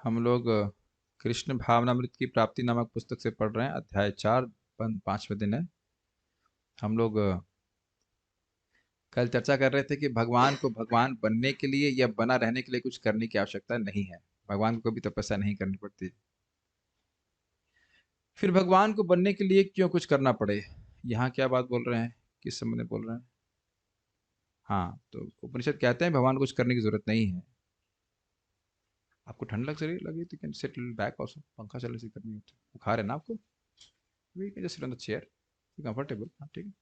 हम लोग कृष्ण भावनामृत की प्राप्ति नामक पुस्तक से पढ़ रहे हैं। अध्याय 4 5वें दिन है। हम लोग कल चर्चा कर रहे थे कि भगवान को भगवान बनने के लिए या बना रहने के लिए कुछ करने की आवश्यकता नहीं है। भगवान को कभी तपस्या नहीं करनी पड़ती। फिर भगवान को बनने के लिए क्यों कुछ करना पड़े, यहाँ क्या बात बोल रहे हैं, किस संबंध में बोल रहे हैं? हाँ, तो उपनिषद कहते हैं भगवान को कुछ करने की जरूरत नहीं है। आपको ठंड लगी तो कैन सिट बैक ऑल्सो। पंखा चलने से गर्मी होती है, बुखार है ना आपको? We can just sit on the chair, comfortable. हाँ, ठीक है।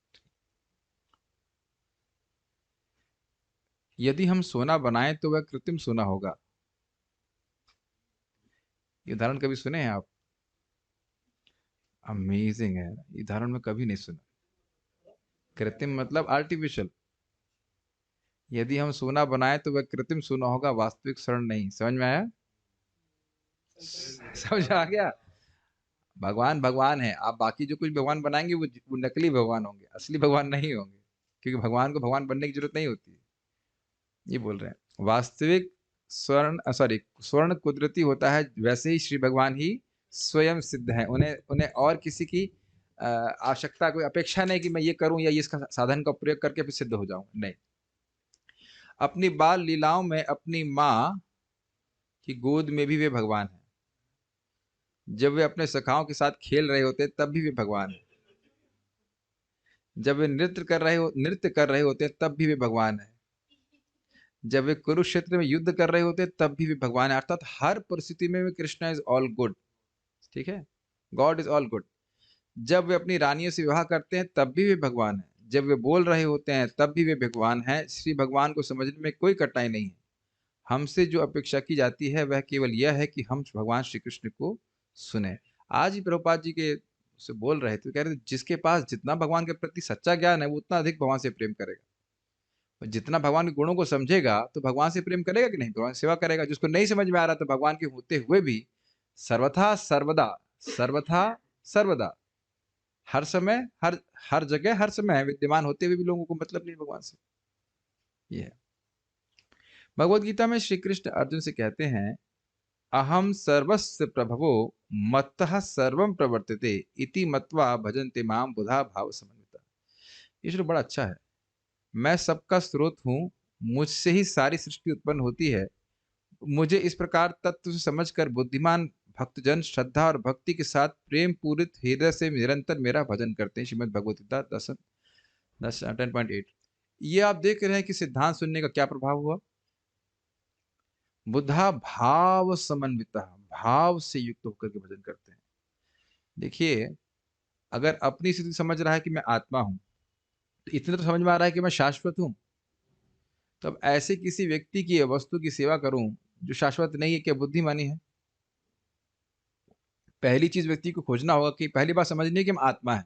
यदि हम सोना बनाएं तो वह कृत्रिम सोना होगा। ये उदाहरण कभी सुने हैं आप? अमेजिंग है। ये उदाहरण में कभी नहीं सुना। कृत्रिम मतलब आर्टिफिशियल। यदि हम सोना बनाएं तो वह कृत्रिम सोना होगा, वास्तविक स्वर्ण नहीं। समझ में आया? समझ आ गया? भगवान भगवान है। आप बाकी जो कुछ भगवान बनाएंगे वो नकली भगवान होंगे, असली भगवान नहीं होंगे। क्योंकि भगवान को भगवान बनने की जरूरत नहीं होती है। ये बोल रहे हैं वास्तविक स्वर्ण, सॉरी, स्वर्ण कुदरती होता है, वैसे ही श्री भगवान ही स्वयं सिद्ध है। उन्हें उन्हें और किसी की आवश्यकता, कोई अपेक्षा नहीं कि मैं ये करूं या इसका साधन का प्रयोग करके फिर सिद्ध हो जाऊं। नहीं। अपनी बाल लीलाओं में अपनी माँ की गोद में भी वे भगवान हैं। जब वे अपने सखाओं के साथ खेल रहे होते तब भी वे भगवान हैं। जब वे नृत्य कर रहे होते तब भी वे भगवान हैं। जब वे कुरुक्षेत्र में युद्ध कर रहे होते तब भी वे भगवान है। अर्थात हर परिस्थिति में वे कृष्णा इज ऑल गुड। ठीक है, गॉड इज ऑल गुड। जब वे अपनी रानियों से विवाह करते हैं तब भी वे भगवान हैं। जब वे बोल रहे होते हैं तब भी वे भगवान हैं। श्री भगवान को समझने में कोई कठिनाई नहीं है। हमसे जो अपेक्षा की जाती है वह केवल यह है कि हम भगवान श्री कृष्ण को सुने। आज ही प्रभुपाद जी के से बोल रहे थे, कह रहे थे जिसके पास जितना भगवान के प्रति सच्चा ज्ञान है वो उतना अधिक भगवान से प्रेम करेगा। और जितना भगवान के गुणों को समझेगा तो भगवान से प्रेम करेगा कि नहीं, भगवान की सेवा करेगा। जिसको नहीं समझ में आ रहा तो भगवान के होते हुए भी सर्वथा सर्वदा, सर्वथा सर्वदा, हर समय, हर जगह, हर समय विद्यमान होते हुए भी लोगों को मतलब नहीं भगवान से। ये है। भगवत गीता में श्री कृष्ण अर्जुन से कहते हैं, अहम सर्वस्य प्रभवो मत्तः सर्वम प्रवर्तते इति मत्वा भजन्ते माम बुधा भाव समन्विता। ये श्लोक बड़ा अच्छा है। मैं सबका स्रोत हूँ, मुझसे ही सारी सृष्टि उत्पन्न होती है। मुझे इस प्रकार तत्व से समझकर बुद्धिमान भक्तजन श्रद्धा और भक्ति के साथ प्रेम पूरित हृदय से निरंतर मेरा भजन करते हैं। श्रीमद् भगवत गीता 10:8। ये आप देख रहे हैं कि सिद्धांत सुनने का क्या प्रभाव हुआ। बुद्धा भाव समन्विता, भाव से युक्त होकर के भजन करते हैं। देखिए, अगर अपनी स्थिति समझ रहा है कि मैं आत्मा हूं, तो इतना तो समझ में आ रहा है कि मैं शाश्वत हूं। तब ऐसे किसी व्यक्ति की या वस्तु की सेवा करूं जो शाश्वत नहीं है, क्या बुद्धिमानी है? पहली चीज व्यक्ति को खोजना होगा कि पहली बात समझनी है कि हम आत्मा है,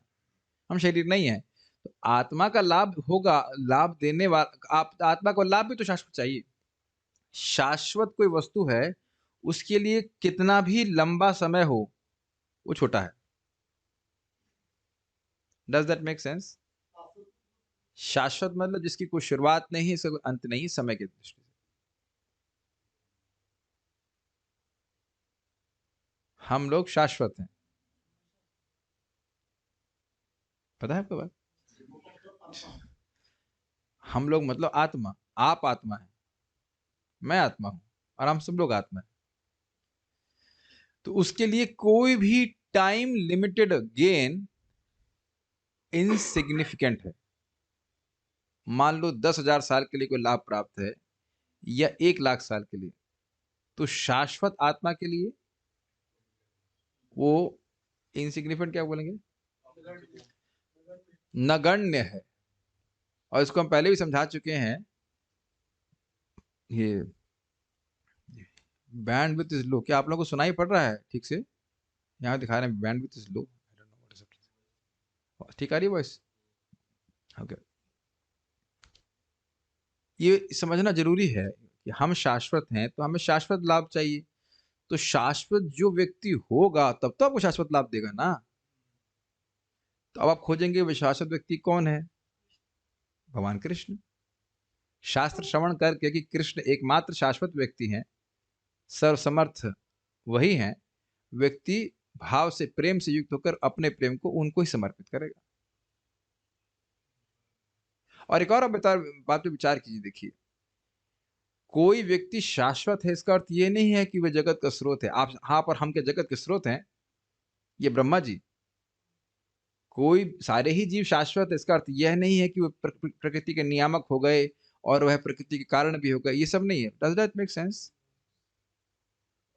हम शरीर नहीं है। तो आत्मा का लाभ होगा, लाभ देने वाला आप आत्मा को लाभ भी तो शाश्वत चाहिए। शाश्वत कोई वस्तु है, उसके लिए कितना भी लंबा समय हो वो छोटा है। Does that make sense? शाश्वत मतलब जिसकी कोई शुरुआत नहीं है, इसका कोई अंत नहीं है समय की दृष्टि से। हम लोग शाश्वत हैं। पता है आपको बात? हम लोग मतलब आत्मा। आप आत्मा है, मैं आत्मा हूं, और हम सब लोग आत्मा है। तो उसके लिए कोई भी टाइम लिमिटेड गेन इनसिग्निफिकेंट है। मान लो 10,000 साल के लिए कोई लाभ प्राप्त है या 1,00,000 साल के लिए, तो शाश्वत आत्मा के लिए वो इनसिग्निफिकेंट क्या बोलेंगे, नगण्य है। और इसको हम पहले भी समझा चुके हैं। ये बैंड विथ इज लो, क्या आप लोगों को सुनाई पड़ रहा है ठीक से? यहाँ दिखा रहे हैं बैंड विथ इज लो। ठीक आ रही है वॉइस? ओके। ये समझना जरूरी है कि हम शाश्वत हैं तो हमें शाश्वत लाभ चाहिए। तो शाश्वत जो व्यक्ति होगा तब तो आपको शाश्वत लाभ देगा ना। तो अब आप खोजेंगे वो शाश्वत व्यक्ति कौन है? भगवान कृष्ण। शास्त्र श्रवण करके कि कृष्ण एकमात्र शाश्वत व्यक्ति हैं, सर्वसमर्थ, वही हैं व्यक्ति भाव से, प्रेम से युक्त होकर अपने प्रेम को उनको ही समर्पित करेगा। और एक और आप बात पे विचार कीजिए, देखिए, कोई व्यक्ति शाश्वत है इसका अर्थ ये नहीं है कि वह जगत का स्रोत है। आप हाँ, पर हम क्या जगत के स्रोत हैं? ये ब्रह्मा जी। कोई सारे ही जीव शाश्वत है इसका अर्थ यह नहीं है कि वो प्रकृति के नियामक हो गए और वह प्रकृति के कारण भी हो गए, ये सब नहीं है। Does that make sense?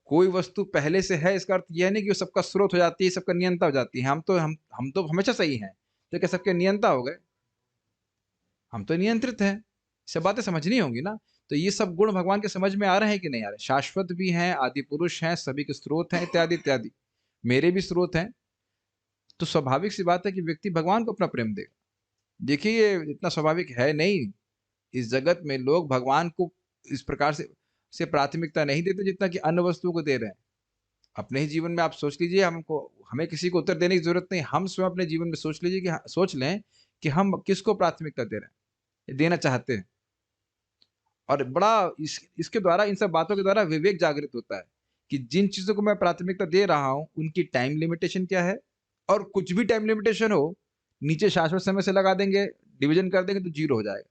कोई वस्तु पहले से है इसका अर्थ यह नहीं कि वो सबका स्रोत हो जाती है, सबका नियंता हो जाती है। हम तो हमेशा सही हैं, तो क्या सबके नियंता हो गए? हम तो नियंत्रित हैं। सब बातें समझनी होंगी ना। तो ये सब गुण भगवान के समझ में आ रहे हैं कि नहीं आ रहे? शाश्वत भी हैं, आदि पुरुष हैं, सभी के स्रोत हैं, इत्यादि इत्यादि। मेरे भी स्रोत हैं। तो स्वाभाविक सी बात है कि व्यक्ति भगवान को अपना प्रेम देगा। देखिए, ये इतना स्वाभाविक है नहीं। इस जगत में लोग भगवान को इस प्रकार से प्राथमिकता नहीं देते जितना कि अन्य वस्तुओं को दे रहे हैं। अपने ही जीवन में आप सोच लीजिए, हमें किसी को उत्तर देने की जरूरत नहीं। हम स्वयं अपने जीवन में सोच लीजिए कि सोच लें कि हम किसको प्राथमिकता दे रहे हैं, देना चाहते हैं। और बड़ा इसके द्वारा, इन सब बातों के द्वारा विवेक जागृत होता है कि जिन चीजों को मैं प्राथमिकता दे रहा हूं उनकी टाइम लिमिटेशन क्या है। और कुछ भी टाइम लिमिटेशन हो, नीचे शाश्वत समय से लगा देंगे, डिवीजन कर देंगे तो जीरो हो जाएगा।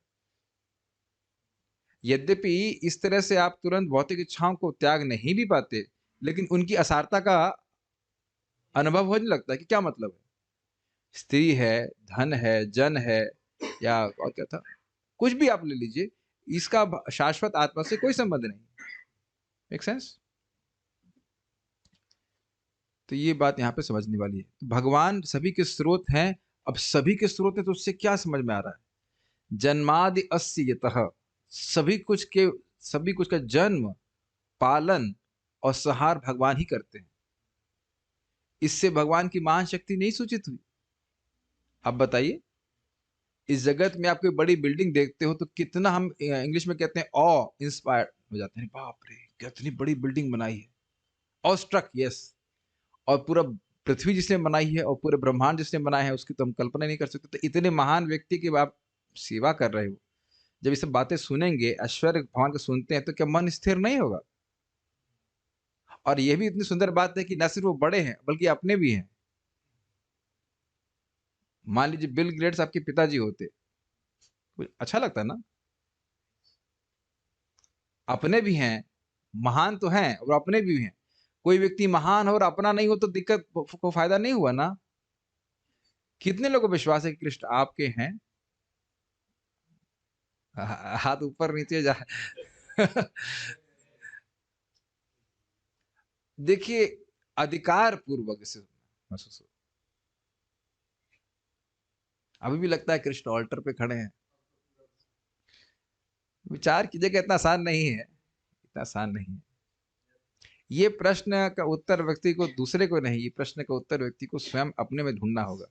यद्यपि इस तरह से आप तुरंत भौतिक इच्छाओं को त्याग नहीं भी पाते, लेकिन उनकी असारता का अनुभव होने लगता है कि क्या मतलब है। स्त्री है, धन है, जन है, या और क्या था, कुछ भी आप ले लीजिए, इसका शाश्वत आत्मा से कोई संबंध नहीं। Make sense? तो ये बात यहाँ पे समझने वाली है। तो भगवान सभी के स्रोत हैं। अब सभी के स्रोत है तो उससे क्या समझ में आ रहा है? जन्मादि अस्य यतः, सभी कुछ का जन्म, पालन और संहार भगवान ही करते हैं। इससे भगवान की महान शक्ति नहीं सूचित हुई? अब बताइए, इस जगत में आप कोई बड़ी बिल्डिंग देखते हो तो कितना हम इंग्लिश में कहते हैं ऑ इंस्पायर्ड हो जाते हैं, बाप रे कितनी बड़ी बिल्डिंग बनाई है। ऑ स्ट्रक, यस। और पूरा पृथ्वी जिसने बनाई है और पूरे ब्रह्मांड जिसने बनाया है उसकी तो हम कल्पना नहीं कर सकते। तो इतने महान व्यक्ति की आप सेवा कर रहे हो, जब ये सब बातें सुनेंगे, ऐश्वर्य भगवान को सुनते हैं, तो क्या मन स्थिर नहीं होगा? और ये भी इतनी सुंदर बात है कि न सिर्फ वो बड़े हैं बल्कि अपने भी हैं। मान लीजिए बिल गेट्स आपके पिताजी होते, अच्छा लगता है ना? अपने भी हैं, महान तो हैं और अपने भी हैं। कोई व्यक्ति महान हो और अपना नहीं हो तो दिक्कत को फायदा नहीं हुआ ना। कितने लोगों को विश्वास है कि कृष्ण आपके हैं? हाथ ऊपर नीचे जा देखिए, अधिकार पूर्वक इसे महसूस हो। अभी भी लगता है कृष्ण ऑल्टर पे खड़े हैं। विचार कीजिएगा, इतना आसान नहीं है, इतना आसान नहीं है। ये प्रश्न का उत्तर व्यक्ति को, दूसरे को नहीं, ये प्रश्न का उत्तर व्यक्ति को स्वयं अपने में ढूंढना होगा।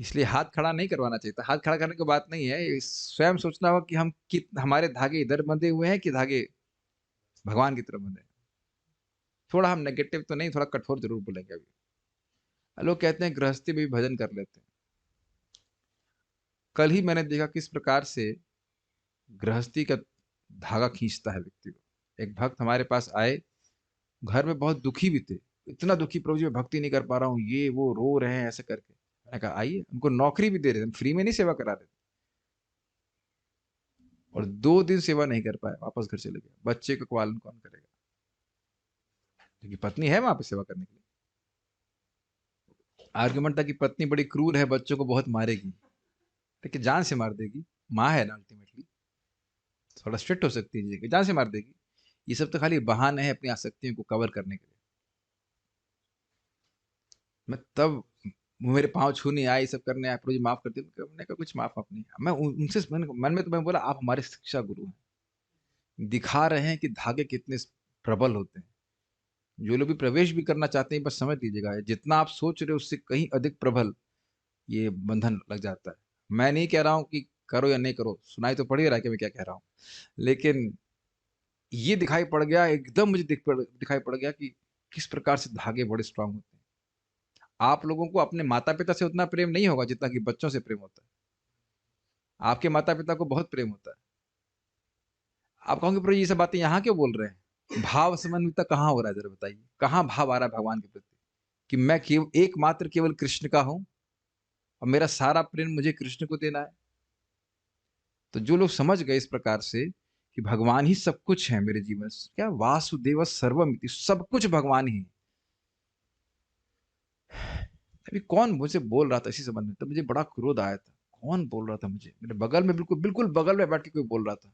इसलिए हाथ खड़ा नहीं करवाना चाहिए था। हाथ खड़ा करने की बात नहीं है, ये स्वयं सोचना होगा कि हमारे धागे इधर बंधे हुए हैं कि धागे भगवान की तरफ बंधे हैं। थोड़ा हम नेगेटिव तो नहीं, थोड़ा कठोर जरूर बोलेंगे अभी। लोग कहते हैं गृहस्थी में भी भजन कर लेते हैं। कल ही मैंने देखा किस प्रकार से गृहस्थी का धागा खींचता है व्यक्ति को। एक भक्त हमारे पास आए, घर में बहुत दुखी भी थे। इतना दुखी, प्रभु जी मैं भक्ति नहीं कर पा रहा हूँ, ये वो रो रहे हैं ऐसे करके। मैंने कहा आइए, उनको नौकरी भी दे रहे थे, फ्री में नहीं सेवा करा रहे थे। और 2 दिन सेवा नहीं कर पाए, वापस घर चले गए। बच्चे का पालन कौन करेगा? क्योंकि पत्नी है वहां पे सेवा करने के लिए। आर्गुमेंट था कि पत्नी बड़ी क्रूर है, बच्चों को बहुत मारेगी। लेकिन जान से मार देगी, माँ है ना अल्टीमेटली। थोड़ा स्ट्रिक्ट हो सकती है कि जान से मार देगी। ये सब तो खाली बहाने हैं अपनी आसक्तियों को कवर करने के लिए। मैं तब, वो मेरे पाँव छूने आए, ये सब करने आए, प्रभु जी माफ कर दिया। मैंने कहा कुछ माफ नहीं। मैं उनसे मन में तो मैं बोला, आप हमारे शिक्षा गुरु हैं, दिखा रहे हैं कि धागे कितने प्रबल होते हैं। जो लोग भी प्रवेश भी करना चाहते हैं, बस समझ लीजिएगा, जितना आप सोच रहे हो उससे कहीं अधिक प्रबल ये बंधन लग जाता है। मैं नहीं कह रहा हूं कि करो या नहीं करो, सुनाई तो पड़ ही रहा है कि मैं क्या कह रहा हूं। लेकिन ये दिखाई पड़ गया, एकदम मुझे दिखाई पड़ गया कि किस प्रकार से धागे बड़े स्ट्रांग होते हैं। आप लोगों को अपने माता पिता से उतना प्रेम नहीं होगा जितना कि बच्चों से प्रेम होता है। आपके माता पिता को बहुत प्रेम होता है। आप कहोगे प्रभु ये सब बातें यहाँ क्यों बोल रहे हैं? भाव समन्वितता कहाँ हो रहा है, जरा बताइए? कहाँ भाव आ रहा है भगवान के प्रति? कि मैं एकमात्र केवल कृष्ण का हूँ और मेरा सारा प्रेम मुझे कृष्ण को देना है। तो जो लोग समझ गए इस प्रकार से कि भगवान ही सब कुछ है मेरे जीवन से, क्या वासुदेव सर्वमिति, सब कुछ भगवान ही है। अभी कौन मुझे बोल रहा था इसी संबंध में, तब मुझे बड़ा क्रोध आया था। कौन बोल रहा था मुझे? मेरे बगल में, बिल्कुल बिल्कुल बगल में बैठ के कोई बोल रहा था।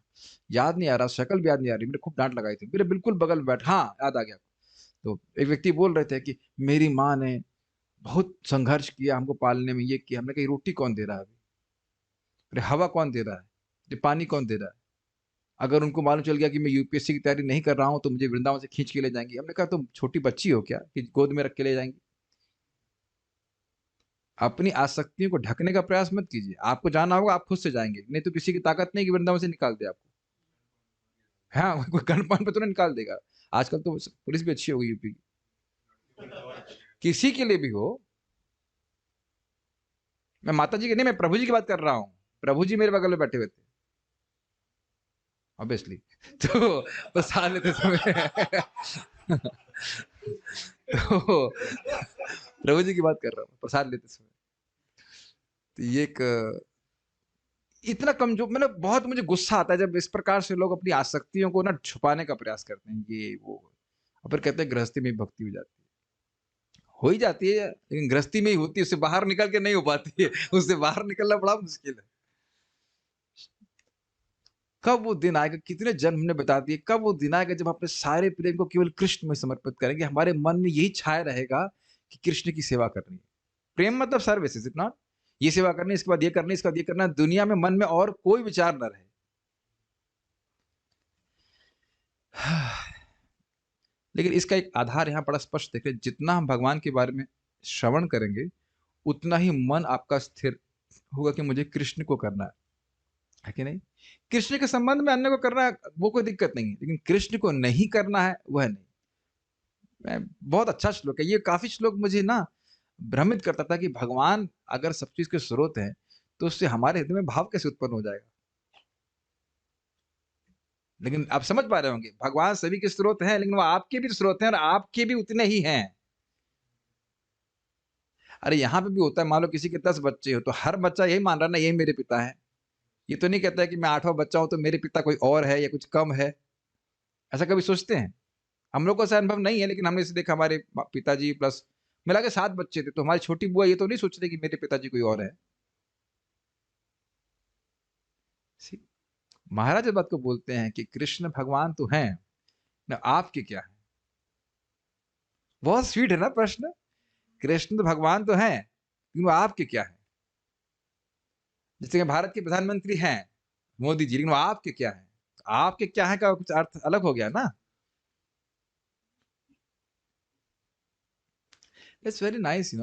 याद नहीं आ रहा, शक्ल भी याद नहीं आ रही, मेरे खूब डांट लगाई थी। मेरे बिल्कुल बगल में बैठ, हाँ याद आ गया। तो एक व्यक्ति बोल रहे थे कि मेरी माँ ने बहुत संघर्ष किया हमको पालने में, ये किया। हमने कहा रोटी कौन दे रहा है अभी? अरे हवा कौन दे रहा है? ये पानी कौन दे रहा है? अगर उनको मालूम चल गया कि मैं यूपीएससी की तैयारी नहीं कर रहा हूँ तो मुझे वृंदावन से खींच के ले जाएंगे। हमने कहा तुम छोटी बच्ची हो क्या कि गोद में रख के ले जाएंगे? अपनी आसक्तियों को ढकने का प्रयास मत कीजिए। आपको जाना होगा आप खुद से जाएंगे, नहीं तो किसी की ताकत नहीं कि वृंदावन से निकाल दे आपको। हाँ कोई गनपान पे तो नहीं निकाल देगा। आजकल तो पुलिस भी अच्छी हो गई यूपी की। किसी के लिए भी हो। मैं माता जी की नहीं, मैं प्रभु जी की बात कर रहा हूँ। प्रभु जी मेरे बगल में बैठे हुए थे ऑब्वियसली। तो बस आ लेते समय तो प्रभु जी की बात कर रहा हूँ प्रसाद लेते समय। तो ये एक इतना कमजोर, मतलब बहुत मुझे गुस्सा आता है जब इस प्रकार से लोग अपनी आसक्तियों को ना छुपाने का प्रयास करते हैं, ये वो, और फिर कहते हैं गृहस्थी में भक्ति हो जाती है। हो ही जाती है लेकिन गृहस्थी में ही होती है, उससे बाहर निकल के नहीं हो पाती है। उससे बाहर निकलना बड़ा मुश्किल है। कब वो दिन आएगा, कितने जन्म हमने बता दिए, कब वो दिन आएगा जब अपने सारे प्रेम को केवल कृष्ण में समर्पित करेंगे? हमारे मन में यही छाया रहेगा कि कृष्ण की सेवा करनी है। प्रेम मतलब सर्विस, इज इट नॉट? ये सेवा करनी, इसके बाद ये करनी, इसके बाद ये करना, दुनिया में मन में और कोई विचार न रहे। लेकिन इसका एक आधार यहाँ बड़ा स्पष्ट देखें, जितना हम भगवान के बारे में श्रवण करेंगे उतना ही मन आपका स्थिर होगा कि मुझे कृष्ण को करना है कि नहीं? कृष्ण के संबंध में अन्य को करना है वो कोई दिक्कत नहीं है, लेकिन कृष्ण को नहीं करना है वह नहीं। मैं बहुत अच्छा श्लोक है ये, काफी श्लोक मुझे ना भ्रमित करता था कि भगवान अगर सब चीज के स्रोत हैं तो उससे हमारे हृदय में भाव कैसे उत्पन्न हो जाएगा? लेकिन आप समझ पा रहे होंगे भगवान सभी के स्रोत हैं, लेकिन वो आपके भी स्रोत हैं और आपके भी उतने ही हैं। अरे यहाँ पे भी होता है, मान लो किसी के 10 बच्चे हो तो हर बच्चा यही मान रहा है ना यही मेरे पिता है। ये तो नहीं कहता है कि मैं 8वां बच्चा हूं तो मेरे पिता कोई और है या कुछ कम है। ऐसा कभी सोचते हैं? हम लोग को ऐसा अनुभव नहीं है, लेकिन हमने इसे देखा हमारे पिताजी प्लस मिला के 7 बच्चे थे, तो हमारी छोटी बुआ ये तो नहीं सोचते कि मेरे पिताजी कोई और है। See, महाराज इस बात को बोलते हैं कि कृष्ण भगवान तो हैं ना, आपके क्या है? बहुत स्वीट है ना प्रश्न। कृष्ण तो भगवान तो हैं लेकिन वो आपके क्या है? जैसे कि भारत के प्रधानमंत्री हैं मोदी जी, लेकिन वो आपके क्या है? आपके क्या है का कुछ अर्थ अलग हो गया ना। इट्स वेरी नाइस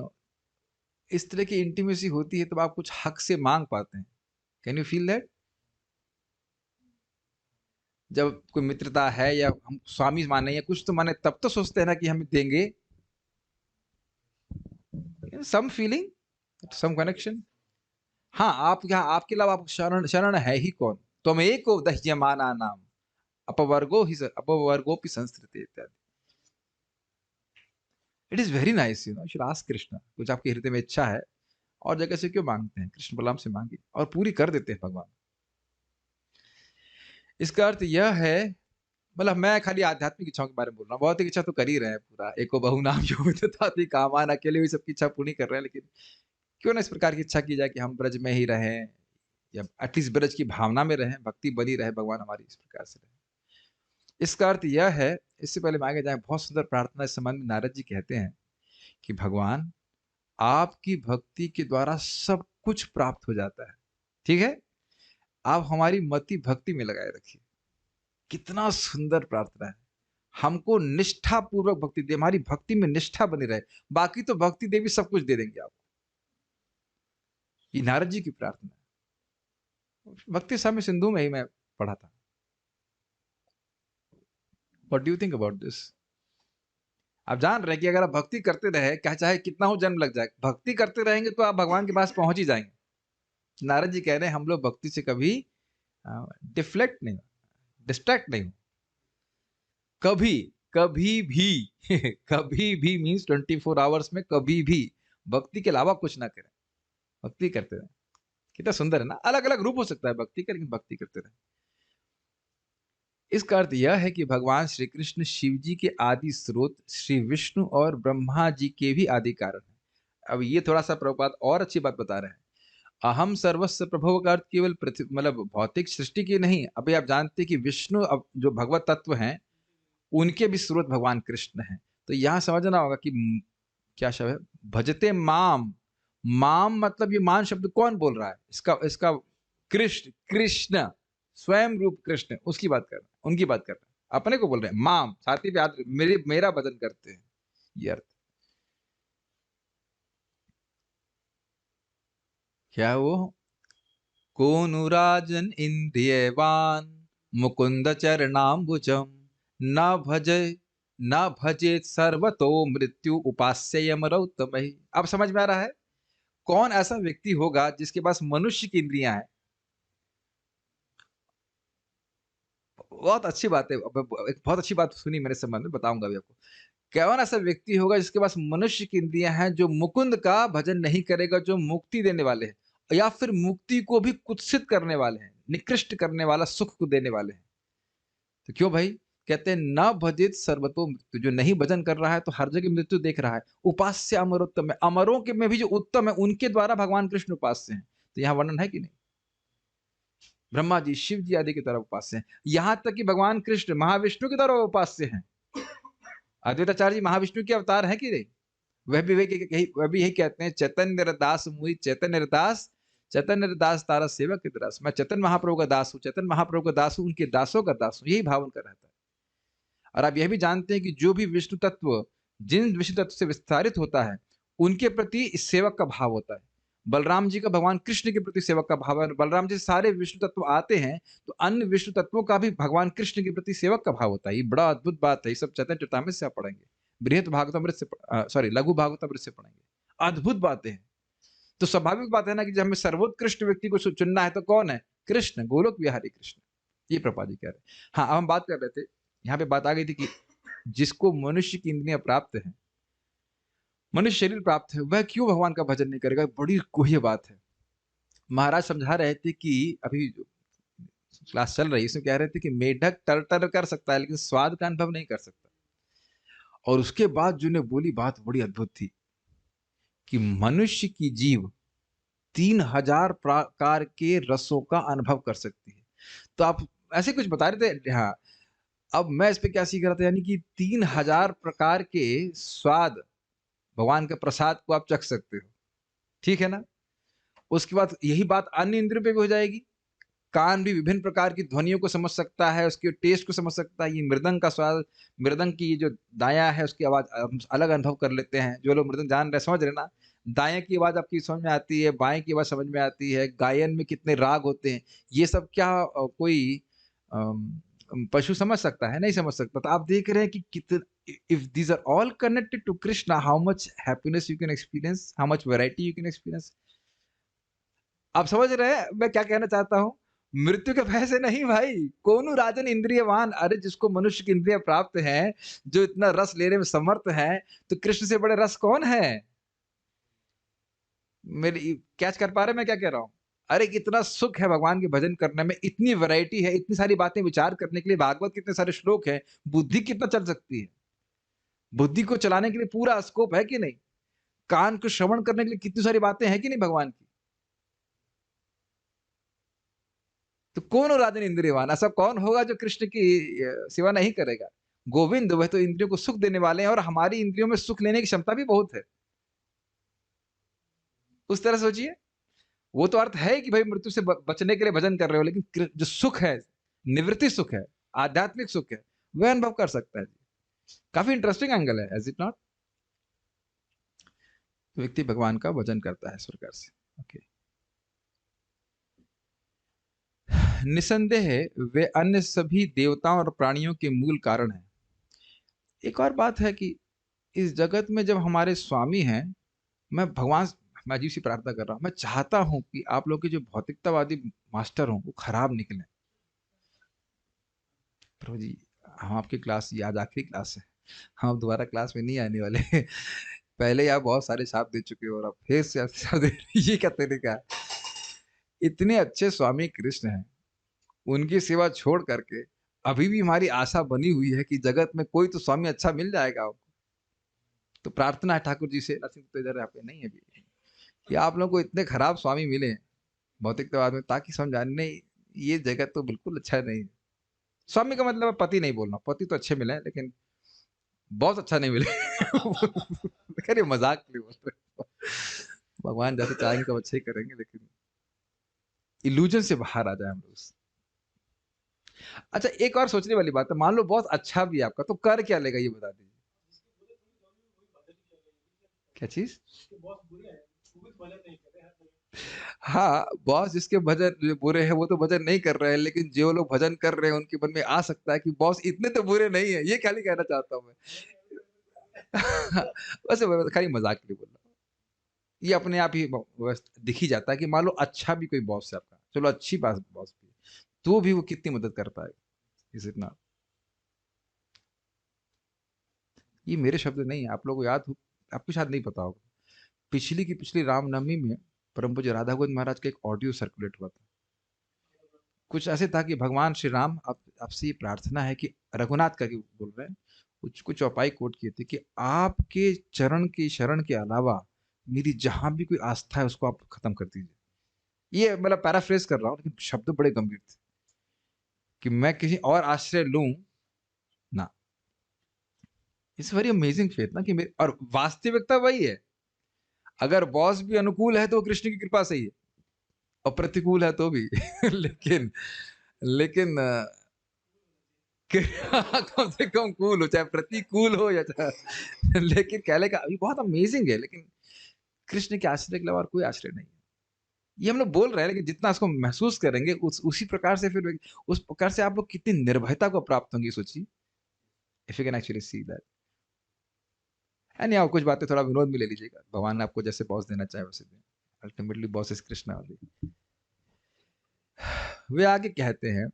इस तरह की इंटीमेसी होती है तब आप कुछ हक से मांग पाते हैं। Can you feel that? जब कोई मित्रता है या हम स्वामी माने या कुछ तो माने तब तो सोचते हैं ना कि हमें देंगे। Some feeling, some connection. हाँ आप यहाँ आपके अलावा आप शरण शरण है ही कौन? तुम एको दह्यमाना नाम अपवर्गोपि संस्कृति इत्यादि। It is very nice should ask Krishna, कुछ आपके हृदय में इच्छा है और जगह से क्यों मांगते हैं? कृष्ण बलराम से मांगी और पूरी कर देते हैं भगवान। इसका अर्थ यह है, मतलब मैं खाली आध्यात्मिक इच्छाओं के बारे में बोल रहा हूँ, भौतिक इच्छा तो कर ही रहे हैं पूरा, एको बहु नाम जो विदधाति कामान, अकेले भी सबकी इच्छा पूरी कर रहे हैं, लेकिन क्यों ना इस प्रकार की इच्छा की जाए कि हम ब्रज में ही रहें या एटलीस्ट ब्रज की भावना में रहें, भक्ति बनी रहे, भगवान हमारी इस प्रकार से रहे। इसका अर्थ यह है, इससे पहले मैं आगे जाए, बहुत सुंदर प्रार्थना इस संबंध में नारद जी कहते हैं कि भगवान आपकी भक्ति के द्वारा सब कुछ प्राप्त हो जाता है, ठीक है? आप हमारी मति भक्ति में लगाए रखिए। कितना सुंदर प्रार्थना है। हमको निष्ठा पूर्वक भक्ति दे, हमारी भक्ति में निष्ठा बनी रहे, बाकी तो भक्ति देवी सब कुछ दे देंगे आपको। ये नारद जी की प्रार्थना है। भक्ति स्वामी सिंधु में ही मैं पढ़ा था। What do you think about this? आप जान रहे हैं कि अगर आप भक्ति करते रहे, क्या चाहे कितना हो जन्म लग जाए, भक्ति करते रहेंगे तो आप भगवान के पास पहुंच ही जाएंगे। नारद जी कह रहे हैं हम लोग भक्ति से कभी डिफ्लेक्ट नहीं, डिस्ट्रैक्ट नहीं हो। कभी कभी भी कभी भी मीन्स 24 आवर्स में कभी भी भक्ति के अलावा कुछ ना करें, भक्ति करते रहें। कितना सुंदर है ना, अलग अलग रूप हो सकता है भक्ति का, लेकिन भक्ति करते रहें। इसका अर्थ यह है कि भगवान श्री कृष्ण शिव जी के आदि स्रोत, श्री विष्णु और ब्रह्मा जी के भी आदि कारण है। अब ये थोड़ा सा प्रभुपाद और अच्छी बात बता रहे हैं। अहम सर्वस्व प्रभव का अर्थ केवल पृथ्वी मतलब भौतिक सृष्टि की नहीं। अभी आप जानते हैं कि विष्णु अब जो भगवत तत्व हैं, उनके भी स्रोत भगवान कृष्ण हैं। तो यहाँ समझना होगा कि क्या शब्द है, भजते माम। माम मतलब ये मान शब्द कौन बोल रहा है, इसका इसका कृष्ण, कृष्ण स्वयं रूप कृष्ण, उसकी बात कर रहे हैं, उनकी बात कर रहे हैं, अपने को बोल रहे हैं माम, साथी पे हाथ, मेरा भजन करते हैं, ये अर्थ। क्या वो, कोनुराजन इंद्रियवान मुकुंद चरणाम्बुजम न भजे न भजेत सर्वतो मृत्यु उपास्य यमरौतमहि। अब समझ में आ रहा है कौन ऐसा व्यक्ति होगा जिसके पास मनुष्य की इंद्रियां हैं। बहुत अच्छी बात है, एक बहुत अच्छी बात सुनी मेरे संबंध में, बताऊंगा अभी आपको। कौन ऐसा व्यक्ति होगा जिसके पास मनुष्य की इंद्रियां हैं, जो मुकुंद का भजन नहीं करेगा, जो मुक्ति देने वाले हैं, या फिर मुक्ति को भी कुत्सित करने वाले हैं, निकृष्ट करने वाला, सुख को देने वाले हैं। तो क्यों भाई, कहते हैं न भजित सर्वतो मृत्यु, जो नहीं भजन कर रहा है तो हर जगह मृत्यु देख रहा है। उपास्य अमरोत्तम है, अमरों के में भी जो उत्तम है, उनके द्वारा भगवान कृष्ण उपास्य हैं। तो यहाँ वर्णन है कि नहीं, ब्रह्मा जी, शिव जी आदि की तरफ उपास्य हैं, यहां तक कि भगवान कृष्ण महाविष्णु की तरफ उपास्य हैं। अद्वैताचार्य जी महाविष्णु के अवतार है कि नहीं, वह भी यही कहते हैं, चैतन्य दास मुई चैतन्य दास, चैतन्य दास तारा सेवक के दास। मैं चैतन्य महाप्रभु का दास हूँ, चैतन्य महाप्रभु का दास हूँ, उनके दासों का दास हूँ, यही भाव उनका रहता है। और आप यह भी जानते हैं कि जो भी विष्णु तत्व जिन विष्णु तत्व से विस्तारित होता है, उनके प्रति इस सेवक का भाव होता है। बलराम जी का भगवान कृष्ण के प्रति सेवक का भाव है। बलराम जी से सारे विष्णु तत्व आते हैं, तो अन्य विष्णु तत्वों का भी भगवान कृष्ण के प्रति सेवक का भाव होता है। ये बड़ा अद्भुत बात है, ये सब चैतन्य चरितामृत से आप पढ़ेंगे, बृहत भागवतामृत से सॉरी लघु भागवतामृत से पढ़ेंगे, अद्भुत बातें हैं। तो स्वाभाविक बात है ना कि जब हमें सर्वोत्कृष्ट व्यक्ति को चुनना है तो कौन है, कृष्ण, गोलोक विहारी कृष्ण। ये प्रभुपाद जी कह रहे हैं। हाँ, अब हम बात कर रहे थे, यहाँ पे बात आ गई थी कि जिसको मनुष्य की इंद्रियां प्राप्त है, मनुष्य शरीर प्राप्त है, वह क्यों भगवान का भजन नहीं करेगा। बड़ी गुह्य बात है। महाराज समझा रहे थे कि अभी क्लास चल रही है, इसमें कह रहे थे कि मेढक टर टर कर सकता है, लेकिन स्वाद का अनुभव नहीं कर सकता। और उसके बाद जो ने बोली बात बड़ी अद्भुत थी कि मनुष्य की जीव 3000 प्रकार के रसों का अनुभव कर सकती है। तो आप ऐसे कुछ बता रहे थे। हाँ, अब मैं इस पे क्या सीख रहा था, यानी कि 3000 प्रकार के स्वाद, भगवान के प्रसाद को आप चख सकते हो, ठीक है ना। उसके बाद यही बात अन्य इंद्रियों पे भी हो जाएगी। कान भी विभिन्न प्रकार की ध्वनियों को समझ सकता है, उसके टेस्ट को समझ सकता है। ये मृदंग का स्वाद, मृदंग की जो दाया है उसकी आवाज हम अलग अनुभव कर लेते हैं। जो लोग मृदंग जान रहे, समझ रहे ना, दाएं की आवाज आपकी समझ में आती है, बाएं की आवाज समझ में आती है, गायन में कितने राग होते हैं, ये सब क्या कोई पशु समझ सकता है, नहीं समझ सकता। तो आप देख रहे हैं कि कितने, if these are all connected to Krishna, how much happiness you can experience, how much variety you can experience. आप समझ रहे हैं मैं क्या कहना चाहता हूं। मृत्यु के भय से नहीं भाई, कोनु राजन इंद्रियवान, अरे जिसको मनुष्य की इंद्रिय प्राप्त है, जो इतना रस लेने में समर्थ है, तो कृष्ण से बड़े रस कौन है। मेरी कैच कर पा रहे मैं क्या कह रहा हूं। अरे कितना सुख है भगवान के भजन करने में, इतनी वैरायटी है, इतनी सारी बातें विचार करने के लिए, भागवत कितने सारे श्लोक है, बुद्धि कितना चल सकती है, बुद्धि को चलाने के लिए पूरा स्कोप है कि नहीं, कान को श्रवण करने के लिए कितनी सारी बातें हैं कि नहीं भगवान की। तो कौन हो राजन इंद्रियवान, ऐसा कौन होगा जो कृष्ण की सेवा नहीं करेगा। गोविंद वह तो इंद्रियों को सुख देने वाले हैं, और हमारी इंद्रियों में सुख लेने की क्षमता भी बहुत है। उस तरह सोचिए, वो तो अर्थ है कि भाई मृत्यु से बचने के लिए भजन कर रहे हो, लेकिन जो सुख है, निवृत्ति सुख है, आध्यात्मिक सुख है, वह अनुभव कर सकता है। काफी इंटरेस्टिंग एंगल है, एज इट नॉट। व्यक्ति भगवान का भजन करता है इस प्रकार से। ओके, निसंदेह वे अन्य सभी देवताओं और प्राणियों के मूल कारण हैं। एक और बात है कि इस जगत में जब हमारे स्वामी हैं, मैं भगवान, मैं अजीब सी प्रार्थना कर रहा हूं, मैं चाहता हूं कि आप लोग के जो भौतिकतावादी मास्टर हों वो खराब निकले। प्रभु जी, हम आपकी क्लास, ये आज आखिरी क्लास है, हम अब दोबारा क्लास में नहीं आने वाले। पहले ही आप बहुत सारे शाप दे चुके हो और अब फिर से आप शाप दे ये क्या तरीका है? इतने अच्छे स्वामी कृष्ण हैं, उनकी सेवा छोड़ करके अभी भी हमारी आशा बनी हुई है कि जगत में कोई तो स्वामी अच्छा मिल जाएगा आपको। तो प्रार्थना है ठाकुर जी से, नरसिंह तो इधर यहाँ पे नहीं है अभी, कि आप लोगों को इतने खराब स्वामी मिले भौतिकतावाद में, ताकि समझ आए नहीं ये जगत तो बिल्कुल अच्छा नहीं है। स्वामी का मतलब पति नहीं बोलना, पति तो अच्छे मिले हैं, लेकिन बहुत अच्छा नहीं मिले। खैर ये मजाक नहीं बोल रहे, भगवान जैसे चाहेंगे तो अच्छे ही करेंगे, लेकिन इल्यूजन से बाहर आ जाए हम लोग। अच्छा, एक और सोचने वाली बात है, मान लो बहुत अच्छा भी है आपका, तो कर क्या लेगा ये बता दीजिए। क्या चीज? हाँ, बॉस जिसके भजन जो बुरे हैं वो तो भजन नहीं कर रहे हैं, लेकिन जो लोग भजन कर रहे हैं उनके मन में आ सकता है कि बॉस इतने तो बुरे नहीं है, ये खाली कहना चाहता हूँ मैं। वैसे मैं खाली मजाक के लिए बोल रहा हूँ। ये अपने आप ही बस दिख ही जाता है कि मान लो अच्छा भी कोई बॉस है आपका, चलो अच्छी बात बॉस भी है, तो भी वो कितनी मदद कर पाएगा, इस इतना। ये मेरे शब्द नहीं है, आप लोगों को याद हो, आपको शायद नहीं पता होगा, पिछली की पिछली रामनवमी में परम पूज्य राधा गोविंद महाराज का एक ऑडियो सर्कुलेट हुआ था। कुछ ऐसे था कि भगवान श्री राम, आप आपसे ये प्रार्थना है कि, रघुनाथ करके बोल रहे हैं, कुछ कुछ चौपाई कोट किए थे कि आपके चरण की शरण के अलावा मेरी जहां भी कोई आस्था है उसको आप खत्म कर दीजिए। ये मतलब पैराफ्रेज कर रहा हूँ, लेकिन शब्द बड़े गंभीर थे कि मैं किसी और आश्रय लूं ना। इट्स वेरी अमेजिंग फेथ ना, कि मेरे, और वास्तविकता वही है, अगर बॉस भी अनुकूल है तो वो कृष्ण की कृपा से ही है, और प्रतिकूल है तो भी। लेकिन लेकिन कम से कम कूल हो, चाहे प्रतिकूल हो या चाहे, लेकिन कहने का अभी बहुत अमेजिंग है, लेकिन कृष्ण के आश्रय के अलावा और कोई आश्रय नहीं है। ये हम लोग बोल रहे हैं, लेकिन जितना उसको महसूस करेंगे उसी प्रकार से फिर उस प्रकार से आप लोग कितनी निर्भयता को प्राप्त होंगी, सोचिए, if you can actually see that. And यार कुछ बातें थोड़ा विनोद में ले लीजिएगा, भगवान ने आपको जैसे बॉस देना चाहे वैसे दें, अल्टीमेटली बॉस इज कृष्णा वाली। वे आगे कहते हैं,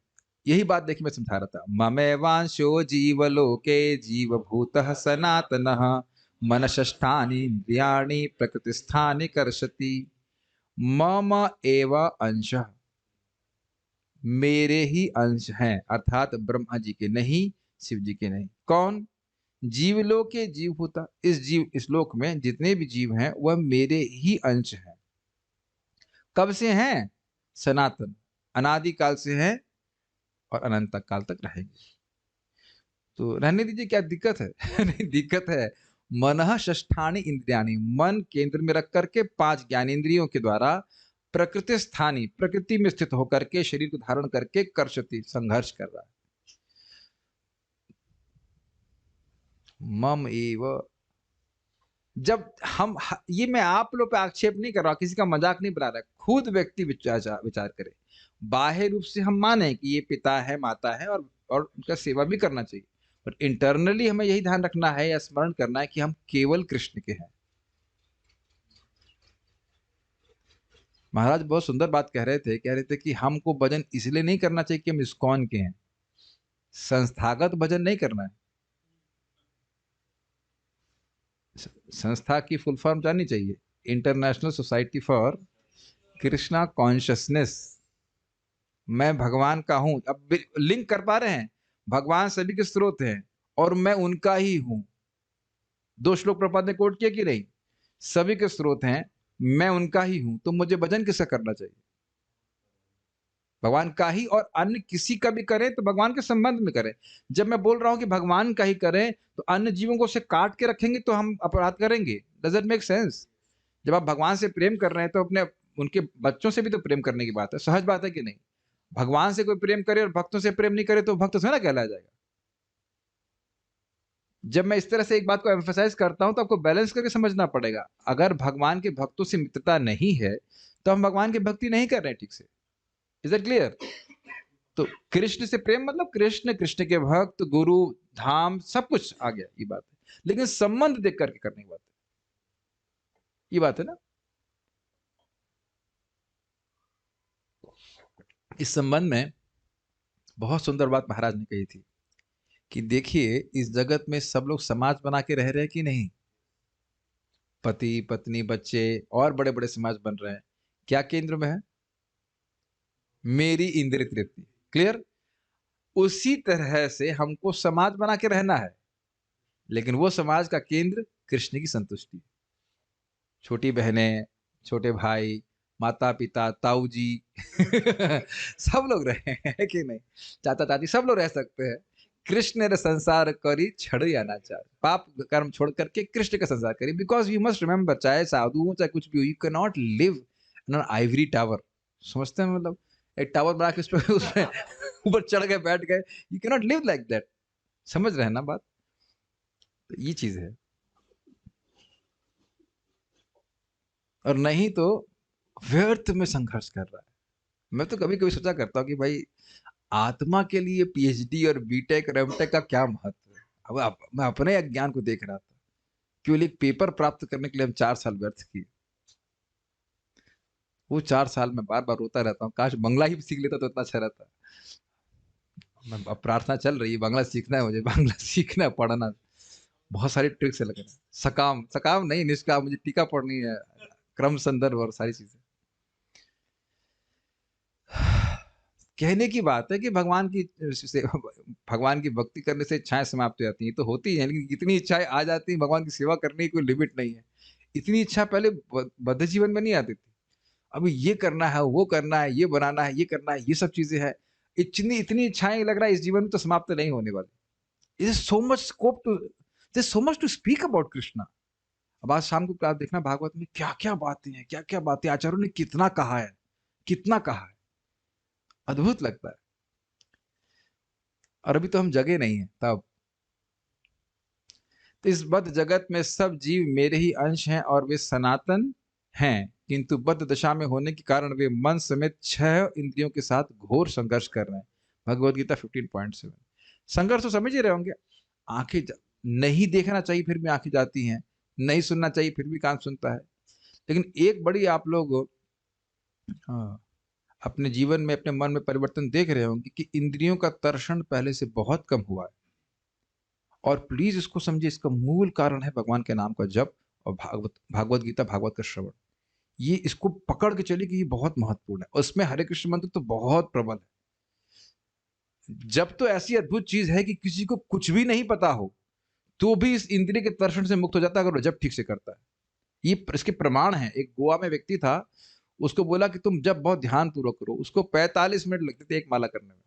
यही बात देखिए मैं समझा रहा था, ममेवांशो जीवलोके जीवभूतः सनातनः मनषष्ठानि इंद्रियाणि प्रकृतिस्थानि कर्षति मम एव अंशः, मेरे ही अंश हैं, अर्थात ब्रह्मा जी के नहीं, शिव जी के नहीं। कौन? जीवलोक के जीवभूता, इस लोक में जितने भी जीव हैं वह मेरे ही अंश हैं। कब से हैं? सनातन, अनादि काल से हैं और अनंत काल तक रहेंगे। तो रहने दीजिए, क्या दिक्कत है? नहीं दिक्कत है। मनः षष्ठानि इंद्रियाणि, मन केंद्र में रख करके 5 ज्ञानेंद्रियों के द्वारा प्रकृति स्थानी, प्रकृति में स्थित होकर के शरीर को धारण करके कर्षति, संघर्ष कर रहा है। मम एव, जब हम, ये मैं आप लोग पे आक्षेप नहीं कर रहा, किसी का मजाक नहीं बना रहा, खुद व्यक्ति विचार विचार करे। बाह्य रूप से हम माने कि ये पिता है, माता है, और उनका सेवा भी करना चाहिए, पर इंटरनली हमें यही ध्यान रखना है या स्मरण करना है कि हम केवल कृष्ण के हैं। महाराज बहुत सुंदर बात कह रहे थे कि हमको भजन इसलिए नहीं करना चाहिए कि हम इस्कॉन के हैं, संस्थागत भजन नहीं करना है। संस्था की फुल फॉर्म जाननी चाहिए, international society for Krishna consciousness. मैं भगवान का हूं, अब लिंक कर पा रहे हैं, भगवान सभी के स्रोत हैं और मैं उनका ही हूं। 2 श्लोक प्रपात ने कोट किया कि नहीं? सभी के स्रोत हैं, मैं उनका ही हूं, तो मुझे भजन किसका करना चाहिए? भगवान का ही, और अन्य किसी का भी करें तो भगवान के संबंध में करें। जब मैं बोल रहा हूं कि भगवान का ही करें, तो अन्य जीवों को उसे काट के रखेंगे तो हम अपराध करेंगे। Does it make sense? जब आप भगवान से प्रेम कर रहे हैं तो अपने, उनके बच्चों से भी तो प्रेम करने की बात है, सहज बात है कि नहीं? भगवान से कोई प्रेम करे और भक्तों से प्रेम नहीं करे तो भक्त थोड़ा ना कहलाया जाएगा। जब मैं इस तरह से एक बात को एम्फसाइज करता हूं तो आपको बैलेंस करके समझना पड़ेगा। अगर भगवान के भक्तों से मित्रता नहीं है तो हम भगवान की भक्ति नहीं कर रहे हैं ठीक से। Is that clear? तो कृष्ण से प्रेम मतलब कृष्ण, कृष्ण के भक्त, गुरु, धाम, सब कुछ आ गया, ये बात है, लेकिन संबंध देख करके करने की बात है, ये बात है ना। इस संबंध में बहुत सुंदर बात महाराज ने कही थी कि देखिए इस जगत में सब लोग समाज बना के रह रहे हैं कि नहीं? पति, पत्नी, बच्चे और बड़े-बड़े समाज बन रहे हैं। क्या केंद्र में है? मेरी इंद्रिय तृप्ति। क्लियर? उसी तरह से हमको समाज बना के रहना है, लेकिन वो समाज का केंद्र कृष्ण की संतुष्टि। छोटी बहनें, छोटे भाई, माता-पिता, ताऊ जी सब लोग रहे हैं कि नहीं? चाचा-चाची सब लोग रह सकते हैं। कृष्ण ने संसार करी छड़ी अनाचार। पाप कर्म छोड़ कर के कृष्ण का संसार करिए बिकॉज़ यू मस्ट रिमेंबर चाहे साधु हो, चाहे कुछ भी हो, you can not live in an Ivory tower. समझते हैं मतलब? एक टावर बना के उसपे उसमें ऊपर चढ़ के बैठ गए, you can not live like that. समझ रहे हैं ना बात? तो ये चीज़ है। और नहीं तो व्यर्थ में संघर्ष कर रहा है। मैं तो कभी-कभी सोचा करता हूँ कि भाई आत्मा के लिए पीएचडी और बीटेक और एमटेक का क्या महत्व है? मैं अपने अज्ञान को देख रहा था। केवल एक पेपर प्राप्त करने के लिए हम 4 साल व्यर्थ किए। वो 4 साल में बार-बार रोता रहता हूँ, काश बांग्ला ही सीख लेता तो इतना अच्छा रहता। मैं अब प्रार्थना चल रही है, बांग्ला सीखना है मुझे, बांग्ला सीखना है, पढ़ना। बहुत सारी ट्रिक्स है लेकिन सकाम सकाम नहीं, निष्काम मुझे टीका पढ़नी है, क्रम संदर्भ और सारी चीज़ें। कहने की बात है कि भगवान की से भगवान की भक्ति करने से इच्छाएँ समाप्त हो जाती हैं, तो होती हैं, लेकिन इतनी इच्छाएँ आ जाती हैं, भगवान की सेवा करने की कोई लिमिट नहीं है। इतनी इच्छा पहले बद्ध जीवन में नहीं आती थी। अभी ये करना है, वो करना है, ये बनाना है, ये करना है, ये सब चीज़ें हैं। इतनी इतनी इच्छाएँ लग रहा है इस जीवन में तो समाप्त नहीं होने वाली। There is so much scope to there is so much to speak about Krishna. अब आज शाम को आप देखना भागवत में क्या-क्या बातें हैं, क्या-क्या बातें आचार्यों ने कितना कहा है, कितना कहा है। अद्भुत लगता है। और अभी तो हम जगे नहीं हैं तब। तो इस बद्ध जगत में सब जीव मेरे ही अंश हैं और वे सनातन हैं, किंतु बद्ध दशा में होने के कारण वे मन समेत 6 इंद्रियों के साथ घोर संघर्ष कर रहे हैं। भगवद गीता 15.7। संघर्ष तो समझ ही रहे होंगे। आंखें नहीं देखना चाहिए फिर भी आंखें जाती हैं, नहीं सुनना चाहिए फिर भी कान सुनता है। लेकिन एक बड़ी आप लोग हाँ, अपने जीवन में अपने मन में परिवर्तन देख रहे होंगे कि इंद्रियों का तर्षण पहले से बहुत कम हुआ है। और प्लीज इसको समझिए, इसका मूल कारण है भगवान के नाम का जप और भागवत गीता, भागवत का श्रवण। ये इसको पकड़ के चलिए कि ये बहुत महत्वपूर्ण है। उसमें हरे कृष्ण मंत्र तो बहुत प्रबल है। जब तो ऐसी अद्भुत चीज है कि किसी को कुछ भी नहीं पता हो तो भी इस इंद्रिय के दर्शन से मुक्त हो जाता है अगर वो जब ठीक से करता है। ये इसके प्रमाण है। एक गोवा में व्यक्ति था, उसको बोला कि तुम जब बहुत ध्यान पूर्वक करो, उसको 45 मिनट लगते थे एक माला करने में।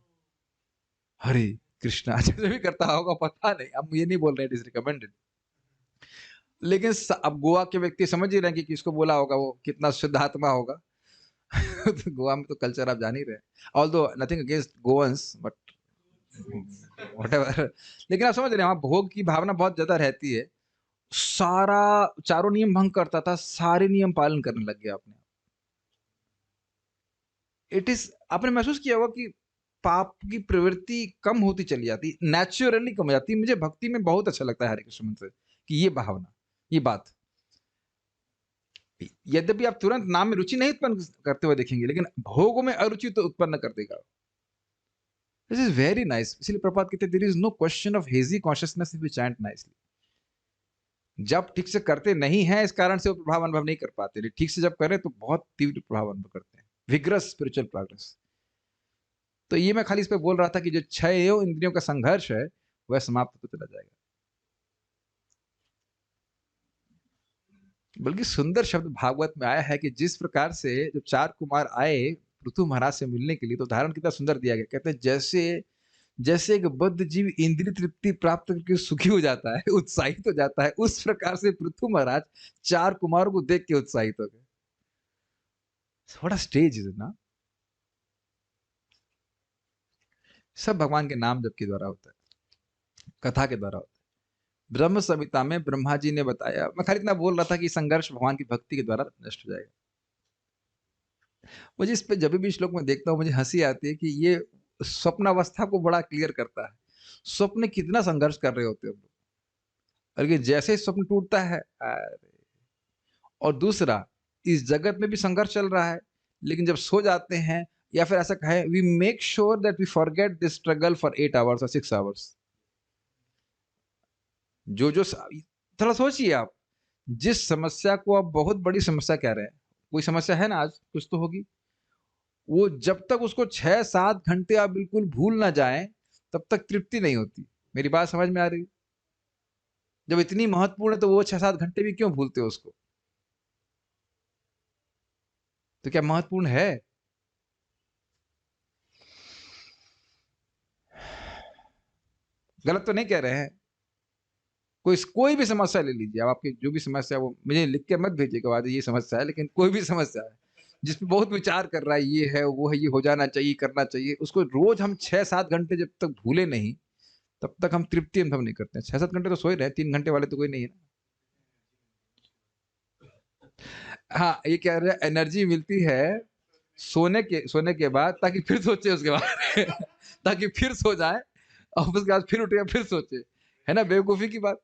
हरे कृष्णा अच्छे से भी करता होगा पता नहीं, हम ये नहीं बोल रहे, इट इज रिकमेंडेड। लेकिन अब गोवा के व्यक्ति समझ ही रहे हैं कि किसको बोला होगा, वो कितना शुद्ध आत्मा होगा। तो गोवा में तो कल्चर आप जान ही रहे हैं, although nothing against गोवंस but whatever. लेकिन आप समझ रहे हैं वहां भोग की भावना बहुत ज्यादा रहती है। सारा चारों नियम भंग करता था, सारे नियम पालन करने लग गया अपने। इट इज आपने महसूस किया होगा कि पाप की प्रवृत्ति कम होती चली जाती, नेचुरली कम हो जाती है। मुझे भक्ति में बहुत अच्छा लगता है हरे कृष्ण मंत्र कि ये भावना, ये बात, यद्यपि आप तुरंत नाम में रुचि नहीं उत्पन्न करते हुए देखेंगे, लेकिन भोगों में अरुचि तो उत्पन्न कर देगा। This is very nice. इसलिए प्रपात कहते there is no question of hazy consciousness if we chant nicely. जब ठीक से करते नहीं है इस कारण से वो प्रभाव अनुभव नहीं कर पाते, ठीक से जब करें तो बहुत तीव्र प्रभाव अनुभव करते हैं, विग्रस स्पिरिचुअल प्रोग्रेस। तो ये मैं खाली इस पे बोल रहा था कि जो 6 इंद्रियों का संघर्ष है वह समाप्त होता चला जाएगा। बल्कि सुंदर शब्द भागवत में आया है कि जिस प्रकार से जब 4 कुमार आए पृथु महाराज से मिलने के लिए, तो उदाहरण कितना सुंदर दिया गया। कहते हैं जैसे जैसे एक बद्ध जीव इंद्रिय तृप्ति प्राप्त करके सुखी हो जाता है, उत्साहित हो जाता है, उस प्रकार से पृथु महाराज 4 कुमारों को देख के उत्साहित हो गए। व्हाट अ स्टेज इज ना। सब भगवान के नाम जप के द्वारा होता है, कथा के द्वारा होता है। ब्रह्म संहिता में ब्रह्मा जी ने बताया, मैं खाली इतना बोल रहा था कि संघर्ष भगवान की भक्ति के द्वारा नष्ट हो जाएगा। मुझे इस पे जब भी श्लोक में देखता हूँ मुझे हंसी आती है कि ये स्वप्नावस्था को बड़ा क्लियर करता है। स्वप्न में कितना संघर्ष कर रहे होते हैं हम लोग, और ये जैसे ही स्वप्न टूटता है अरे। और दूसरा, इस जगत में भी संघर्ष चल रहा है, लेकिन जब सो जाते हैं या फिर ऐसा कहें we make sure that we forget this struggle for 8 hours और 6 आवर्स। जो जो थोड़ा सोचिए आप, जिस समस्या को आप बहुत बड़ी समस्या कह रहे हैं, कोई समस्या है ना आज, कुछ तो होगी, वो जब तक उसको 6-7 घंटे आप बिल्कुल भूल ना जाएं, तब तक तृप्ति नहीं होती। मेरी बात समझ में आ रही है? जब इतनी महत्वपूर्ण है तो वो 6-7 घंटे भी क्यों भूलते हो उसको? तो क्या महत्वपूर्ण है? गलत तो नहीं कह रहे हैं। कोई भी समस्या ले लीजिए, आप आपकी जो भी समस्या है वो मुझे लिख के मत भेजिएगा बाद ये समस्या है, लेकिन कोई भी समस्या है जिसमें बहुत विचार कर रहा है, ये है वो है, ये हो जाना चाहिए, करना चाहिए, उसको रोज हम 6-7 घंटे जब तक भूले नहीं, तब तक हम तृप्ति अनुभव नहीं करते हैं। 6-7 घंटे तो सो ही रहे, 3 घंटे वाले तो कोई नहीं है ना। हाँ, ये कह रहे हैं एनर्जी मिलती है सोने के बाद, ताकि फिर सोचे उसके बारे में ताकि फिर सो जाए और उसके बाद फिर उठे फिर सोचे, है ना बेवकूफी की बात।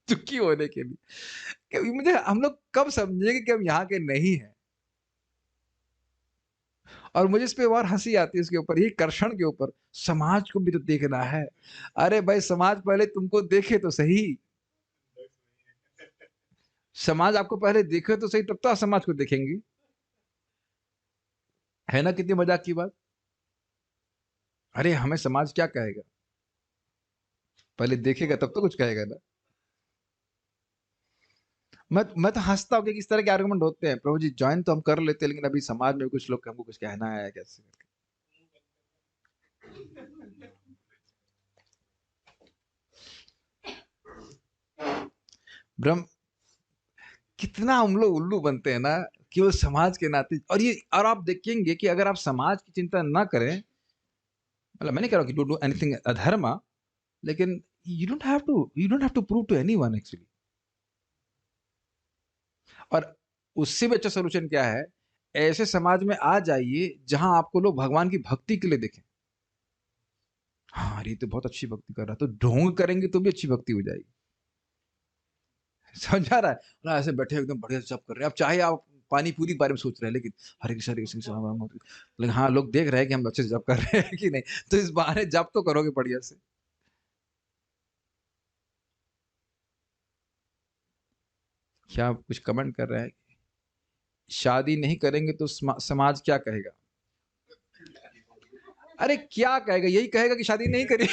दुखी होने के लिए मुझे हम लोग कब समझेंगे कि हम यहाँ के नहीं हैं? और मुझे इस पे और हंसी आती है इसके ऊपर, ये कर्षण के ऊपर, समाज को भी तो देखना है। अरे भाई, समाज पहले तुमको देखे तो सही, समाज आपको पहले देखे तो सही, तब तो आप समाज को देखेंगे। है ना कितनी मजाक की बात? अरे हमें समाज क्या कहेगा, पहले देखेगा तब तो कुछ कहेगा ना। मैं तो हंसता हूँ कि किस तरह के आर्गुमेंट होते हैं। प्रभु जी, ज्वाइन तो हम कर लेते हैं, लेकिन अभी समाज में कुछ लोग हमको कुछ कहना है कैसे करके। ब्रह्म, कितना हम लोग उल्लू बनते हैं ना, केवल समाज के नाते। और आप देखेंगे कि अगर आप समाज की चिंता ना करें, मतलब मैं नहीं कह रहा हूँ कि डू डू एनीथिंग अधर्म, लेकिन you don't have to prove to anyone actually. और उससे भी अच्छा सोल्यूशन क्या है, ऐसे समाज में आ जाइए जहां आपको लोग भगवान की भक्ति के लिए देखें। हाँ, अरे ये तो बहुत अच्छी भक्ति कर रहा है, तो ढोंग करेंगे तो भी अच्छी भक्ति हो जाएगी। समझ आ रहा है ना? ऐसे बैठे एकदम बढ़िया से जप कर रहे हैं, अब चाहे आप पानी पूरी के बारे में सोच रहे हैं, लेकिन हरे कृष्ण हरे कृष्ण राम राम हरे हरे। लेकिन हाँ, लोग देख रहे हैं कि हम अच्छे से जप कर रहे हैं कि नहीं, तो इस बहाने जप तो करोगे बढ़िया से। क्या आप कुछ कमेंट कर रहे हैं? शादी नहीं करेंगे तो समाज क्या कहेगा? अरे क्या कहेगा, यही कहेगा कि शादी नहीं करी।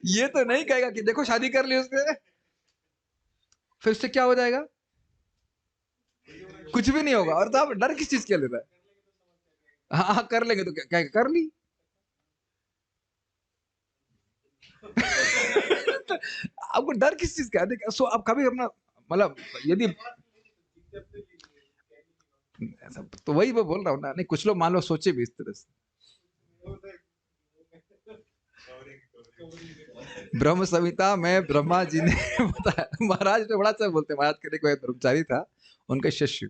ये तो नहीं कहेगा कि देखो शादी कर ली उसने, फिर उससे क्या हो जाएगा? कुछ भी नहीं होगा। और तो आप डर किस चीज के ले रहे हैं? हाँ हाँ, कर लेंगे तो क्या क्या कर ली। तो आपको डर किस चीज का है? सो आप कभी अपना, मतलब यदि ऐसा, तो वही मैं बोल रहा हूँ ना, नहीं कुछ लोग मान लो सोचे भी इस तरह से। ब्रह्म संहिता में ब्रह्मा जी ने बताया, महाराज ने बड़ा अच्छा बोलते हैं, महाराज के लिए कोई ब्रह्मचारी था, उनका शिष्य,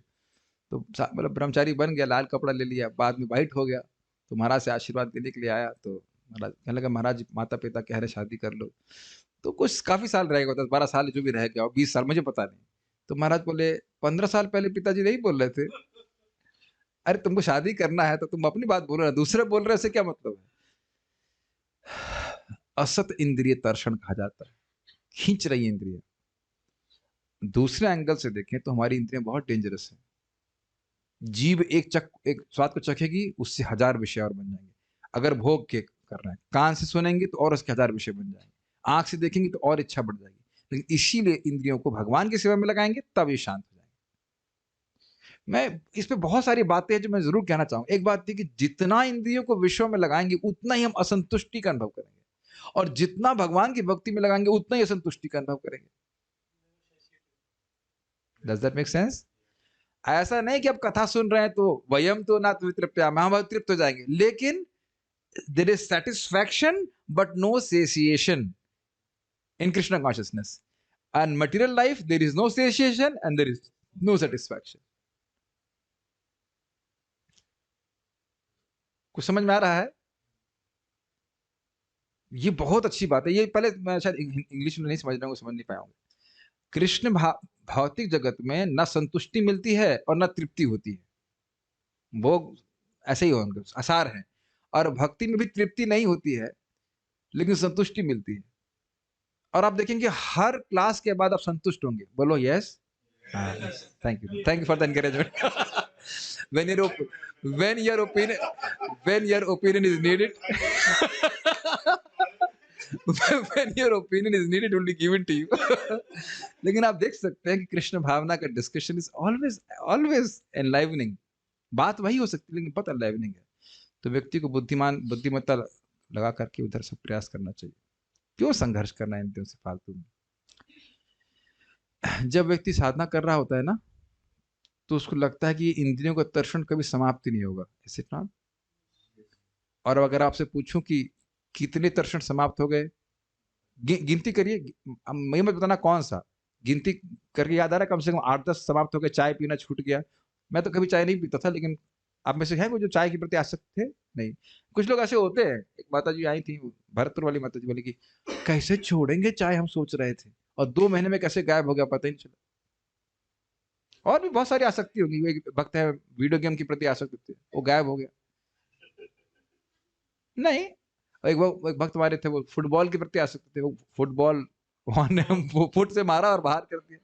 तो मतलब ब्रह्मचारी बन गया, लाल कपड़ा ले लिया, बाद में वाइट हो गया, तो महाराज से आशीर्वाद देने के लिए आया, तो महाराज कहने लगा, महाराज माता पिता कह रहे शादी कर लो। तो कुछ काफी साल रहेगा, 10-12 साल जो भी रह गया, 20 साल मुझे पता नहीं। तो महाराज बोले, 15 साल पहले पिताजी नहीं बोल रहे थे? अरे तुमको शादी करना है तो तुम अपनी बात बोलो ना, दूसरे बोल रहे से क्या मतलब है? असत इंद्रिय तर्षण कहा जाता है, खींच रही है इंद्रिय। दूसरे एंगल से देखें तो हमारी इंद्रियां बहुत डेंजरस है। जीभ एक स्वाद को चखेगी, उससे 1000 विषय और बन जाएंगे। अगर भोग के कर रहे हैं, कान से सुनेंगे तो और उसके 1000 विषय बन जाएंगे, आंख से देखेंगे तो और इच्छा बढ़ जाएगी। लेकिन इसीलिए इंद्रियों को भगवान की सेवा में लगाएंगे, तब ये शांत हो जाएंगे। मैं इस पे बहुत सारी बातें हैं जो मैं जरूर कहना चाहूंगा। एक बात थी कि जितना इंद्रियों को विषयों में लगाएंगे, उतना ही हम असंतुष्टि का अनुभव करेंगे, और जितना भगवान की भक्ति में लगाएंगे, उतना ही असंतुष्टि का अनुभव करेंगे। Does that make sense? ऐसा नहीं कि अब कथा सुन रहे हैं तो वयम तो ना तृप्त्यामः, हम तृप्त हो जाएंगे, लेकिन there is satisfaction but no satiation in Krishna consciousness. And material life, there is no satiation and there is no satisfaction. कुछ समझ में आ रहा है? ये बहुत अच्छी बात है। ये पहले मैं शायद इंग्लिश में नहीं समझ रहा हूँ, समझ नहीं पाया हूँ। कृष्ण भौतिक जगत में न संतुष्टि मिलती है और न तृप्ति होती है, वो ऐसे ही होंगे, आसार है। और भक्ति में भी तृप्ति नहीं होती है, लेकिन संतुष्टि मिलती है। और आप देखेंगे हर क्लास के बाद आप संतुष्ट होंगे। बोलो yes. Thank you for the encouragement. when your when your opinion is needed when your opinion is needed only given to you। लेकिन आप देख सकते हैं कि कृष्ण भावना का डिस्कशन इज ऑलवेज एनलाइवनिंग। बात वही हो सकती है लेकिन बहुत एनलाइवनिंग है। तो व्यक्ति को बुद्धिमत्ता लगा करके उधर से प्रयास करना चाहिए। क्यों संघर्ष करना है इंद्रियों से फालतू में? जब व्यक्ति साधना कर रहा होता है ना, तो उसको लगता है कि इंद्रियों का तर्षण कभी समाप्त नहीं होगा। Is it not? और अगर आपसे पूछूं कि कितने तर्षण समाप्त हो गए, गिनती करिए, मैं मत बताना कौन सा, गिनती करके याद आ रहा है? कम से कम 8-10 समाप्त हो गए। चाय पीना छूट गया। मैं तो कभी चाय नहीं पीता था, लेकिन आप में से है कोई जो चाय के प्रति आसक्त थे? नहीं। कुछ लोग ऐसे होते हैं। एक माता जी आई थी, भरतपुर वाली माता जी, बोली कि कैसे छोड़ेंगे चाय, हम सोच रहे थे, और 2 महीने में कैसे गायब हो गया पता ही नहीं चला। और भी बहुत सारी आसक्ति होगी। एक भक्त है वीडियो गेम के प्रति आसक्त थे, वो गायब हो गया। नहीं, एक भक्त हमारे थे, वो फुटबॉल के प्रति आसक्त थे, वो फुटबॉल ने फुट से मारा और बाहर कर दिया।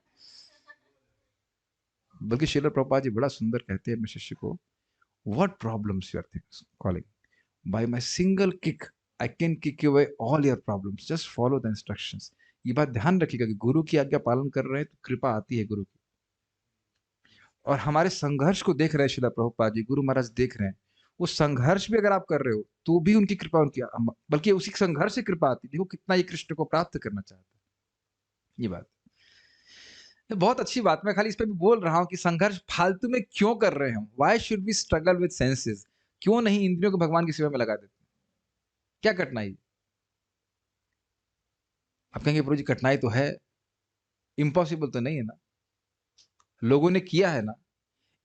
बल्कि श्रील प्रभुपाद जी बड़ा सुंदर कहते हैं अपने शिष्य को, what problems you are calling, by my single kick I can kick you away all your problems, just follow the instructions. ये बात ध्यान रखिएगा कि गुरु की आज्ञा पालन कर रहे हैं तो कृपा आती है गुरु की। और हमारे संघर्ष को देख रहे हैं श्रील प्रभुपाद जी, गुरु महाराज देख रहे हैं। वो संघर्ष भी अगर आप कर रहे हो तो भी उनकी कृपा, उनकी, बल्कि उसी संघर्ष से कृपा आती है। देखो कितना ये कृष्ण को प्राप्त करना चाहता है। ये बात बहुत अच्छी बात। मैं खाली इस पे भी बोल रहा हूं कि संघर्ष फालतू में क्यों कर रहे हैं हम? Why should we struggle with senses? क्यों नहीं इंद्रियों को भगवान की सेवा में लगा देते? क्या कठिनाई? आप कहेंगे प्रभु जी कठिनाई तो है, इम्पॉसिबल तो नहीं है ना। लोगों ने किया है ना।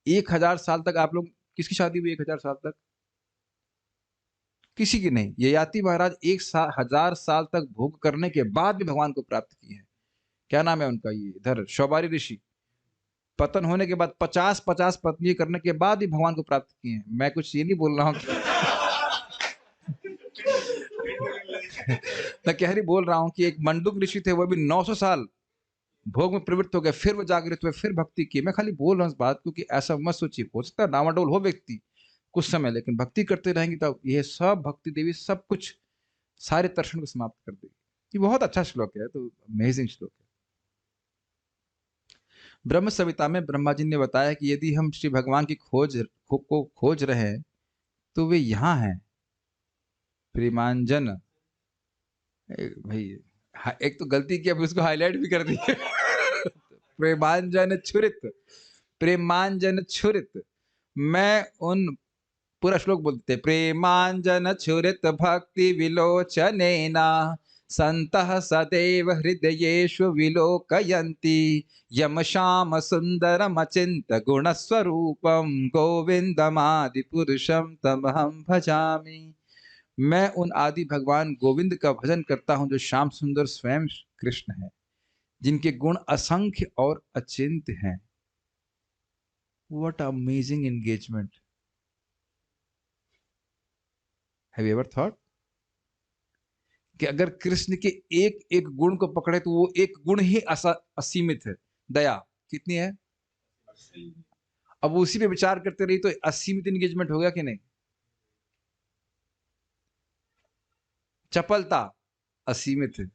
1000 साल तक आप लोग, किसकी शादी हुई 1000 साल तक? किसी की नहीं। ययाति महाराज 1000 साल तक भोग करने के बाद भी भगवान को प्राप्त किए हैं। क्या नाम है उनका? ये इधर शौबारी ऋषि, पतन होने के बाद 50 पत्नी करने के बाद भी भगवान को प्राप्त किए हैं। मैं कुछ ये नहीं बोल रहा हूं कि मैं कह रही बोल रहा हूं कि एक मंडूक ऋषि थे, वो भी 900 साल भोग में प्रवृत्त हो गए, फिर वो जागृत हुए, फिर भक्ति की। मैं खाली बोल रहा हूं इस बात को कि ऐसा मत सोचिए। हो सकता है डामाडोल हो व्यक्ति कुछ समय, लेकिन भक्ति करते रहेंगे तो ये सब भक्ति देवी सब कुछ, सारे तर्षण को समाप्त कर देगी। ये बहुत अच्छा श्लोक है, तो अमेजिंग श्लोक है। ब्रह्म संहिता में ब्रह्मा जी ने बताया कि यदि हम श्री भगवान की को खोज रहे हैं तो वे यहाँ हैं। प्रेमांजन, भाई एक तो गलती की, अब उसको हाईलाइट भी कर दिए। प्रेमांजन छुरित, प्रेमांजन छुरित। मैं उन, पूरा श्लोक बोलते, प्रेमांजन छुरित भक्ति विलोचनेना संतः सदैव हृदयेषु विलोकयन्ति यम श्याम सुंदरम अचिंत गुण स्वरूपम गोविंदमादि पुरुषम तमहम भजामि। मैं उन आदि भगवान गोविंद का भजन करता हूं जो श्याम सुंदर स्वयं कृष्ण है, जिनके गुण असंख्य और अचिंत हैं। What amazing engagement. Have you ever thought कि अगर कृष्ण के एक एक गुण को पकड़े तो वो एक गुण ही असीमित है। दया कितनी है? अब उसी पे विचार करते रही तो असीमित एंगेजमेंट हो गया कि नहीं? चपलता असीमित है,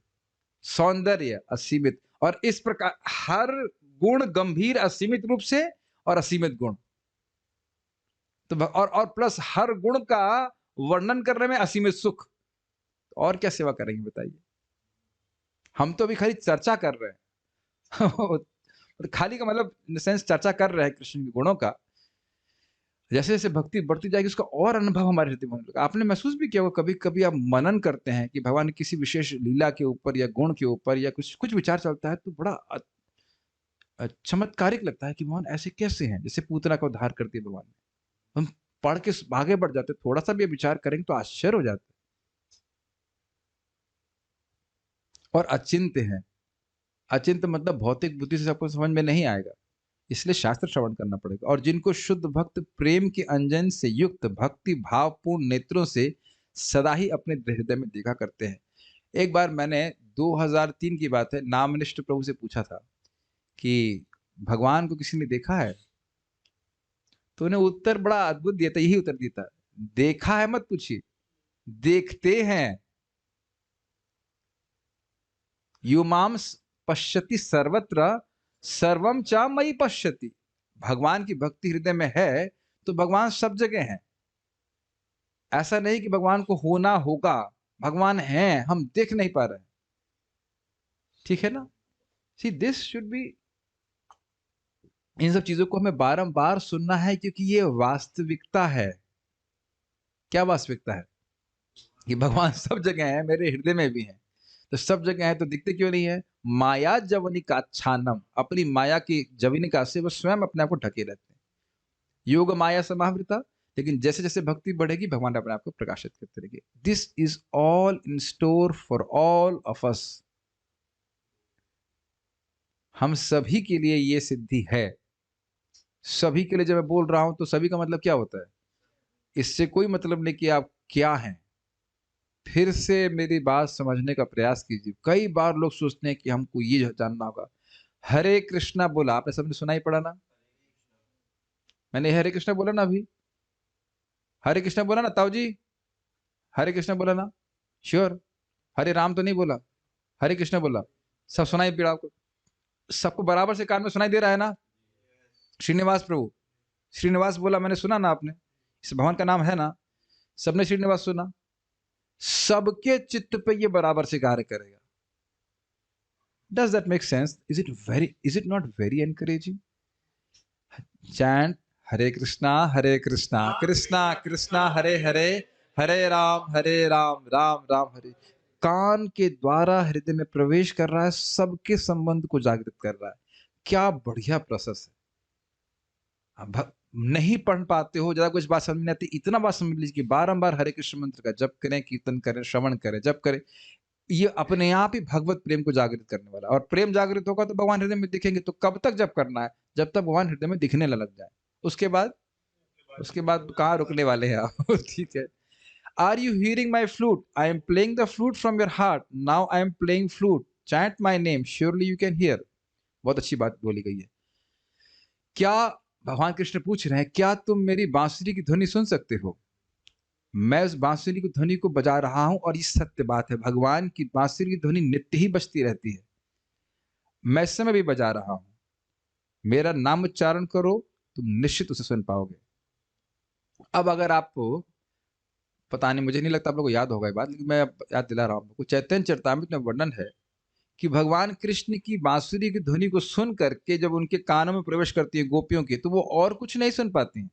सौंदर्य असीमित, और इस प्रकार हर गुण गंभीर असीमित रूप से और असीमित गुण। तो और प्लस हर गुण का वर्णन करने में असीमित सुख। और क्या सेवा करेंगे बताइए? हम तो अभी खाली चर्चा कर रहे हैं। खाली का मतलब इन सेंस चर्चा कर रहे हैं कृष्ण के गुणों का। जैसे जैसे भक्ति बढ़ती जाएगी उसका और अनुभव हमारे हृदय में होने लगा। आपने महसूस भी किया होगा, कभी कभी आप मनन करते हैं कि भगवान किसी विशेष लीला के ऊपर या गुण के ऊपर या कुछ कुछ विचार चलता है, तो बड़ा चमत्कारिक लगता है कि भगवान ऐसे कैसे हैं। जैसे पूतना का उद्धार कर दिया भगवान ने, हम पढ़ के आगे बढ़ जाते, थोड़ा सा भी विचार करेंगे तो आश्चर्य हो जाता है। और अचिंत्य है। अचिंत्य मतलब भौतिक बुद्धि से सबको समझ में नहीं आएगा, इसलिए शास्त्र श्रवण करना पड़ेगा। और जिनको शुद्ध भक्त प्रेम के अंजन से युक्त भक्ति भावपूर्ण नेत्रों से सदा ही अपने हृदय में देखा करते हैं। एक बार मैंने 2003 की बात है, नामनिष्ठ प्रभु से पूछा था कि भगवान को किसी ने देखा है? तो उन्हें उत्तर बड़ा अद्भुत दिया था, यही उत्तर दिया था, देखा है मत पूछिए, देखते हैं। युमाम पश्यति सर्वत्र सर्वम च मयि पश्यति। भगवान की भक्ति हृदय में है तो भगवान सब जगह हैं। ऐसा नहीं कि भगवान को होना होगा, भगवान हैं, हम देख नहीं पा रहे हैं। ठीक है ना? सी दिस शुड बी, इन सब चीजों को हमें बारंबार सुनना है क्योंकि ये वास्तविकता है। क्या वास्तविकता है? कि भगवान सब जगह है, मेरे हृदय में भी है। तो सब जगह है तो दिखते क्यों नहीं है? माया जवनिका छानम, अपनी माया की जवनिका से वो स्वयं अपने आप को ढके रहते हैं। योग माया समावृता, लेकिन जैसे जैसे भक्ति बढ़ेगी भगवान अपने आप को प्रकाशित करते रहेंगे। This is all in store for all of us. हम सभी के लिए ये सिद्धि है। सभी के लिए जब मैं बोल रहा हूं तो सभी का मतलब क्या होता है? इससे कोई मतलब नहीं कि आप क्या हैं। फिर से मेरी बात समझने का प्रयास कीजिए। कई बार लोग सोचते हैं कि हमको ये जानना होगा। हरे कृष्णा बोला, आपने सबने सुना ही पड़ा ना? मैंने हरे कृष्णा बोला ना अभी? हरे कृष्णा बोला ना ताऊ जी? हरे कृष्णा बोला ना? श्योर? हरे राम तो नहीं बोला, हरे कृष्णा बोला। सब सुनाई पड़ा आपको? सबको बराबर से कान में सुनाई दे रहा है ना? श्रीनिवास प्रभु, श्रीनिवास बोला, मैंने सुना ना? आपने, इस भगवान का नाम है ना? सबने श्रीनिवास सुना। सबके चित्त पे ये बराबर से कार्य करेगा। Does that make sense? Is it not very encouraging? Chant Hare Krishna, Krishna Krishna, Hare Hare, Hare Ram, Ram Ram Hare। कान के द्वारा हृदय में प्रवेश कर रहा है, सबके संबंध को जागृत कर रहा है। क्या बढ़िया प्रोसेस है। अब नहीं पढ़ पाते हो, ज्यादा कुछ बात समझ नहीं आती, इतना बात समझ लीजिए कि बारंबार हरे कृष्ण मंत्र का जप करें, कीर्तन करें, श्रवण करें, जप करें। ये अपने आप ही भगवत प्रेम को जागृत करने वाला। और प्रेम जागृत होगा तो भगवान हृदय में दिखेंगे। तो कब तक जप करना है? जब तक भगवान हृदय में दिखने लग जाए। उसके बाद कहाँ रुकने वाले हैं आप? ठीक है। Are you hearing my flute? I am playing the flute from your heart. Now I am playing flute. Chant my name, surely you can hear. बहुत अच्छी बात बोली गई है। क्या भगवान कृष्ण पूछ रहे हैं, क्या तुम मेरी बांसुरी की ध्वनि सुन सकते हो? मैं उस बांसुरी की ध्वनि को बजा रहा हूं, और ये सत्य बात है, भगवान की बांसुरी की ध्वनि नित्य ही बजती रहती है। मैं इस समय भी बजा रहा हूं। मेरा नाम उच्चारण करो, तुम निश्चित उसे सुन पाओगे। अब अगर आपको पता नहीं, मुझे नहीं लगता आप लोगों को याद होगा ये बात, लेकिन मैं याद दिला रहा हूं। चैतन्य चरितामृत में वर्णन है कि भगवान कृष्ण की बांसुरी की ध्वनि को सुन करके जब उनके कानों में प्रवेश करती है गोपियों के, तो वो और कुछ नहीं सुन पाती।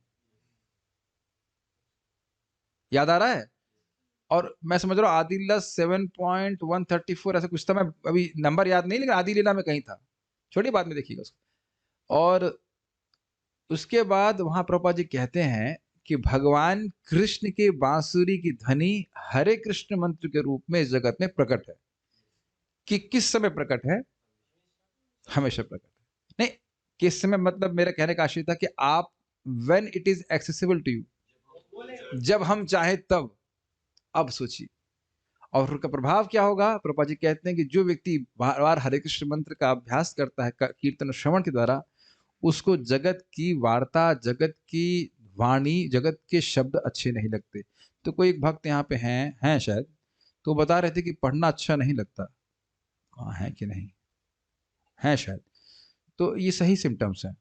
याद आ रहा है? और मैं समझ रहा हूँ आदि लीला 7.134 ऐसा कुछ था, मैं अभी नंबर याद नहीं, लेकिन आदि लीला में कहीं था। छोटी बात में देखिएगा उसको। और उसके बाद वहां प्रभुपाद जी कहते हैं कि भगवान कृष्ण के बांसुरी की ध्वनि हरे कृष्ण मंत्र के रूप में इस जगत में प्रकट है। कि किस समय प्रकट है? हमेशा प्रकट है। नहीं, किस समय मतलब मेरा कहने का आशय था कि आप when it is accessible to you, जब हम चाहे तब। अब सोचिए, और उसका प्रभाव क्या होगा? प्रभुपाद जी कहते हैं कि जो व्यक्ति बार बार हरे कृष्ण मंत्र का अभ्यास करता है कीर्तन और श्रवण के द्वारा, उसको जगत की वार्ता, जगत की वाणी, जगत के शब्द अच्छे नहीं लगते। तो कोई एक भक्त यहाँ पे हैं शायद, तो बता रहे थे कि पढ़ना अच्छा नहीं लगता। हाँ, है कि नहीं? है शायद। तो ये सही सिम्टम्स हैं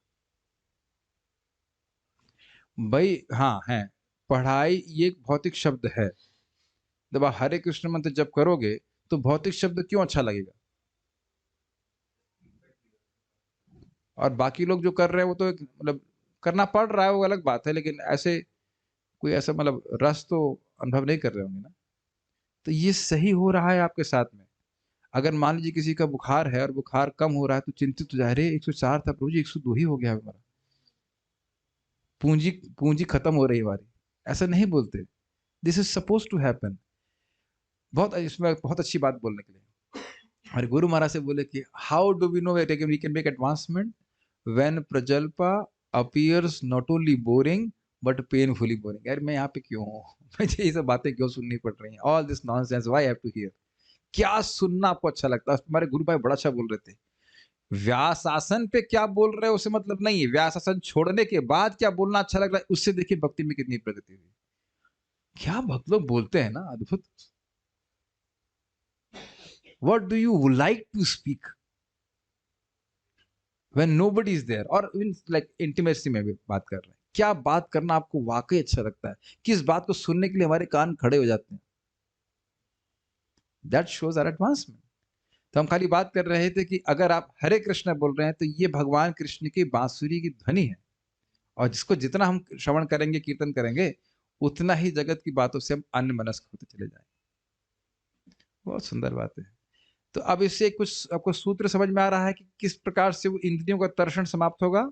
भाई। हाँ है। पढ़ाई ये एक भौतिक शब्द है। जब आप हरे कृष्ण मंत्र जब करोगे तो भौतिक शब्द क्यों अच्छा लगेगा? और बाकी लोग जो कर रहे हैं वो तो मतलब करना पड़ रहा है, वो अलग बात है, लेकिन ऐसे कोई ऐसा मतलब रस तो अनुभव नहीं कर रहे होंगे ना। तो ये सही हो रहा है आपके साथ में। अगर मान लीजिए किसी का बुखार है और बुखार कम हो रहा है तो चिंतित हो जाए, अरे 104 था प्रभु जी, 102 ही हो गया हमारा, पूंजी पूंजी खत्म हो रही है हमारी। ऐसा नहीं बोलते। This is suppose to happen. बहुत इसमें बहुत अच्छी बात बोलने के लिए। और गुरु महाराज से बोले कि how do we know we can make advancement? When prajalpa appears not only boring but painfully boring. यार मैं यहाँ पे क्यों हूँ? मुझे ये सब बातें क्यों सुननी पड़ रही हैं? All this nonsense why I have to hear? क्या सुनना आपको अच्छा लगता है? तुम्हारे गुरु भाई बड़ा अच्छा बोल रहे थे, व्यास आसन पे क्या बोल रहे हो उससे मतलब नहीं है, व्यास आसन छोड़ने के बाद क्या बोलना अच्छा लग रहा है उससे देखिए भक्ति में कितनी प्रगति हुई। क्या भक्त लोग बोलते हैं ना, अद्भुत। What do you like to speak when nobody is there, और इन लाइक इंटीमेसी में भी बात कर रहे हैं, क्या बात करना आपको वाकई अच्छा लगता है? किस बात को सुनने के लिए हमारे कान खड़े हो जाते हैं? That shows our advancement. तो हम खाली बात कर रहे थे कि अगर आप हरे कृष्ण बोल रहे हैं तो ये भगवान कृष्ण की बांसुरी की ध्वनि है, और जिसको जितना हम श्रवण करेंगे, कीर्तन करेंगे, उतना ही जगत की बातों से हम अन्यमनस्क होते चले जाएंगे। बहुत सुंदर बात है। तो अब इससे कुछ आपको सूत्र समझ में आ रहा है कि किस प्रकार से वो इंद्रियों का तर्षण समाप्त होगा?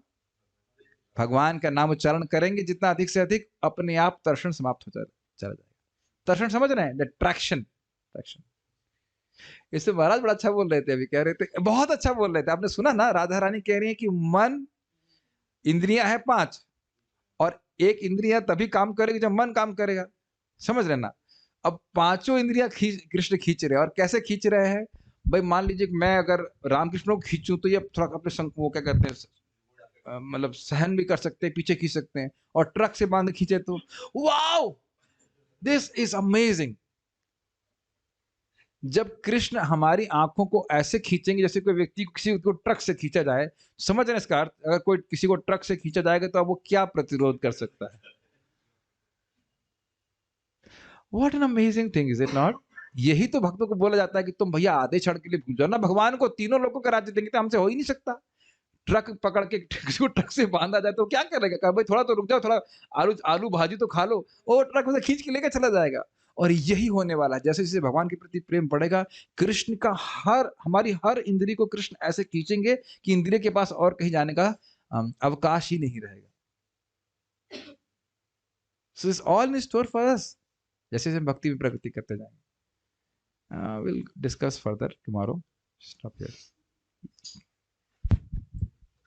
भगवान का नाम उच्चारण करेंगे जितना अधिक से अधिक, अपने आप तर्षण समाप्त हो चला जाएगा। तर्षण समझ रहे हैं? The traction, traction. इससे महाराज बड़ा अच्छा बोल रहे थे, अभी कह रहे थे, बहुत अच्छा बोल रहे थे। आपने सुना ना, राधा रानी कह रही है कि मन, इंद्रियां हैं 5, और एक इंद्रिया तभी काम करेगी जब मन काम करेगा। समझ रहे ना? अब पांचों इंद्रियां कृष्ण खींच रहे हैं, और कैसे खींच रहे हैं? भाई मान लीजिए कि मैं अगर रामकृष्ण को खींचूं तो ये थोड़ा अपने संग वो क्या कहते हैं, मतलब सहन भी कर सकते हैं, पीछे खींच सकते हैं, और ट्रक से बांध खींचे तो वाओ, दिस इज अमेजिंग। जब कृष्ण हमारी आंखों को ऐसे खींचेंगे जैसे कोई व्यक्ति को किसी को ट्रक से खींचा जाए, समझ रहे हैं इसका अर्थ? अगर कोई किसी को ट्रक से खींचा जाएगा तो अब वो क्या प्रतिरोध कर सकता है? What an amazing thing, is it not? यही तो भक्तों को बोला जाता है कि तुम भैया आधे क्षण के लिए भूल जाओ ना, भगवान को तीनों लोगों का राज्य देंगे तो हमसे हो ही नहीं सकता। ट्रक पकड़ के किसी को ट्रक से बांधा जाए तो क्या करेगा? कहा भाई थोड़ा तो रुक जाओ, थोड़ा आलू आलू भाजी तो खा लो, वो ट्रक में से खींच के लेकर चला जाएगा। और यही होने वाला है, जैसे जैसे भगवान के प्रति प्रेम बढ़ेगा, कृष्ण का हमारी हर इंद्रिय को कृष्ण ऐसे खींचेंगे कि इंद्रिय के पास और कहीं जाने का अवकाश ही नहीं रहेगा। So it's all in store for us, जैसे जैसे भक्ति में प्रगति करते जाएंगे। Will discuss further tomorrow. Stop here.